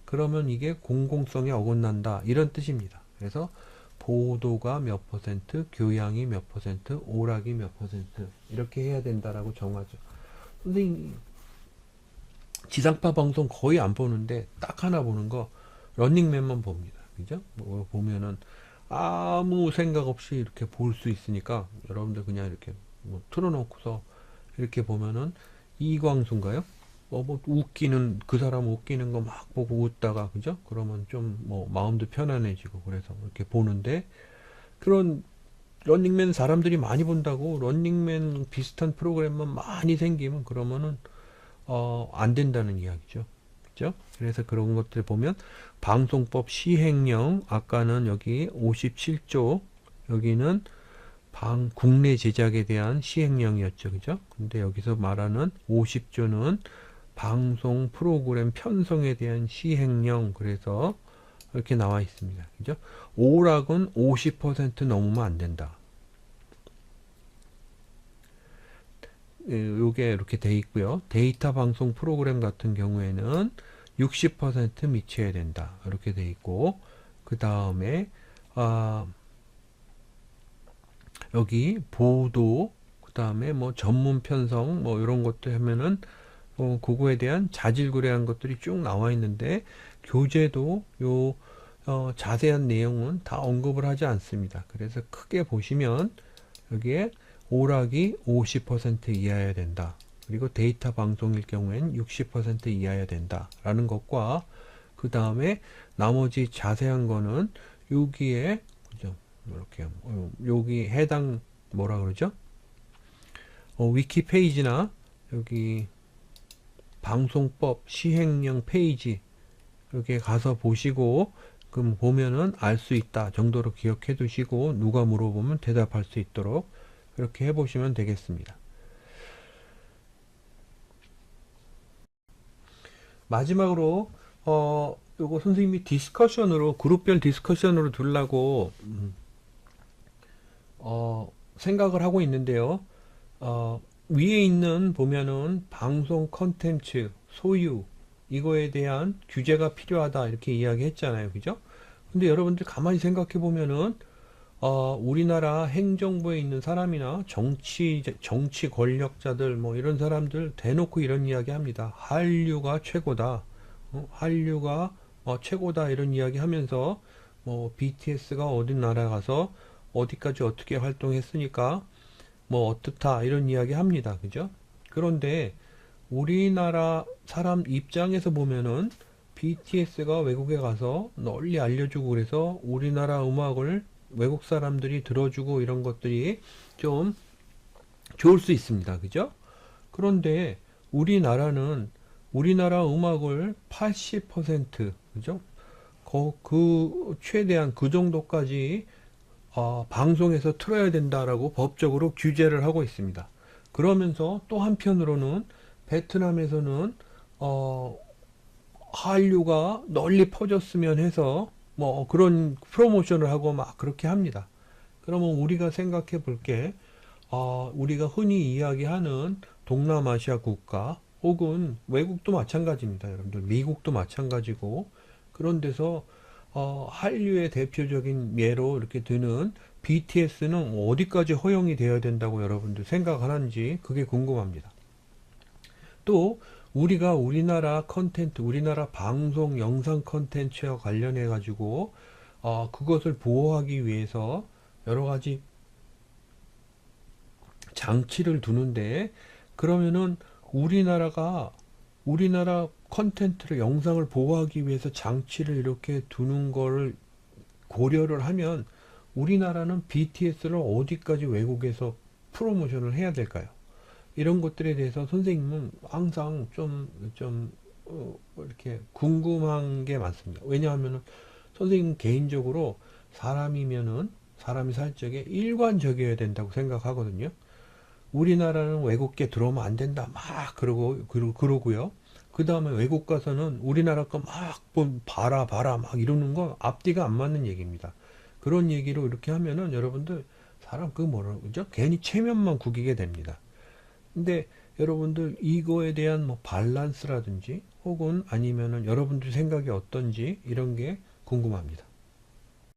그러면 이게 공공성에 어긋난다 이런 뜻입니다. 그래서 보도가 몇 퍼센트, 교양이 몇 퍼센트, 오락이 몇 퍼센트 이렇게 해야 된다라고 정하죠. 선생님 지상파 방송 거의 안 보는데 딱 하나 보는 거 런닝맨만 봅니다. 그죠? 뭐 보면은 아무 생각 없이 이렇게 볼 수 있으니까 여러분들 그냥 이렇게 뭐 틀어놓고서 이렇게 보면은 이광수인가요? 뭐 웃기는 그 사람 웃기는 거 막 보고 웃다가 그죠? 그러면 좀 뭐 마음도 편안해지고 그래서 이렇게 보는데 그런 런닝맨 사람들이 많이 본다고 런닝맨 비슷한 프로그램만 많이 생기면 그러면은 안 된다는 이야기죠. 그죠? 그래서 그런 것들 보면 방송법 시행령 아까는 여기 57조 여기는 국내 제작에 대한 시행령이었죠. 그죠? 근데 여기서 말하는 50조는 방송 프로그램 편성에 대한 시행령 그래서 이렇게 나와 있습니다. 그죠? 오락은 50% 넘으면 안 된다. 요게 이렇게 돼 있고요. 데이터 방송 프로그램 같은 경우에는 60% 미쳐야 된다. 이렇게 돼 있고, 그 다음에 여기 보도, 그 다음에 뭐 전문 편성, 뭐 이런 것들 하면은 그거에 대한 자질구레한 것들이 쭉 나와 있는데, 교재도 자세한 내용은 다 언급을 하지 않습니다. 그래서 크게 보시면 여기에 오락이 50% 이하여야 된다. 그리고 데이터 방송일 경우에는 60% 이하여야 된다. 라는 것과 그 다음에 나머지 자세한 거는 여기에 그죠? 이렇게 여기 해당 뭐라 그러죠? 위키 페이지나 여기 방송법 시행령 페이지 여기에 가서 보시고 그럼 보면은 알 수 있다 정도로 기억해 두시고 누가 물어보면 대답할 수 있도록 이렇게 해보시면 되겠습니다. 마지막으로 요거 선생님이 디스커션으로 그룹별 디스커션으로 두려고 생각을 하고 있는데요. 위에 있는 보면은 방송 컨텐츠 소유 이거에 대한 규제가 필요하다 이렇게 이야기했잖아요. 그죠? 근데 여러분들 가만히 생각해 보면은 우리나라 행정부에 있는 사람이나 정치 권력자들, 뭐 이런 사람들 대놓고 이런 이야기 합니다. 한류가 최고다. 한류가 최고다. 이런 이야기 하면서, 뭐, BTS가 어디 나라 가서 어디까지 어떻게 활동했으니까, 뭐, 어떻다. 이런 이야기 합니다. 그죠? 그런데 우리나라 사람 입장에서 보면은 BTS가 외국에 가서 널리 알려주고 그래서 우리나라 음악을 외국 사람들이 들어주고 이런 것들이 좀 좋을 수 있습니다. 그죠? 그런데 우리나라는 우리나라 음악을 80% 그죠? 최대한 그 정도까지 방송에서 틀어야 된다라고 법적으로 규제를 하고 있습니다. 그러면서 또 한편으로는 베트남에서는 한류가 널리 퍼졌으면 해서 뭐 그런 프로모션을 하고 막 그렇게 합니다. 그러면 우리가 생각해 볼게, 우리가 흔히 이야기하는 동남아시아 국가 혹은 외국도 마찬가지입니다. 여러분들 미국도 마찬가지고 그런 데서 한류의 대표적인 예로 이렇게 드는 BTS는 어디까지 허용이 되어야 된다고 여러분들 생각하는지 그게 궁금합니다. 또 우리가 우리나라 컨텐츠, 우리나라 방송 영상 컨텐츠와 관련해 가지고 그것을 보호하기 위해서 여러 가지 장치를 두는데 그러면은 우리나라 컨텐츠를 영상을 보호하기 위해서 장치를 이렇게 두는 거를 고려를 하면 우리나라는 BTS를 어디까지 외국에서 프로모션을 해야 될까요? 이런 것들에 대해서 선생님은 항상 이렇게 궁금한 게 많습니다. 왜냐하면 선생님 개인적으로 사람이 살 적에 일관적이어야 된다고 생각하거든요. 우리나라는 외국계 들어오면 안 된다. 막 그러고요. 그 다음에 외국 가서는 우리나라 거 막 봐라 막 이러는 거 앞뒤가 안 맞는 얘기입니다. 그런 얘기로 이렇게 하면은 여러분들 사람 그 뭐라 그러죠? 괜히 체면만 구기게 됩니다. 근데 여러분들 이거에 대한 뭐 밸런스라든지 혹은 아니면은 여러분들 생각이 어떤지 이런 게 궁금합니다.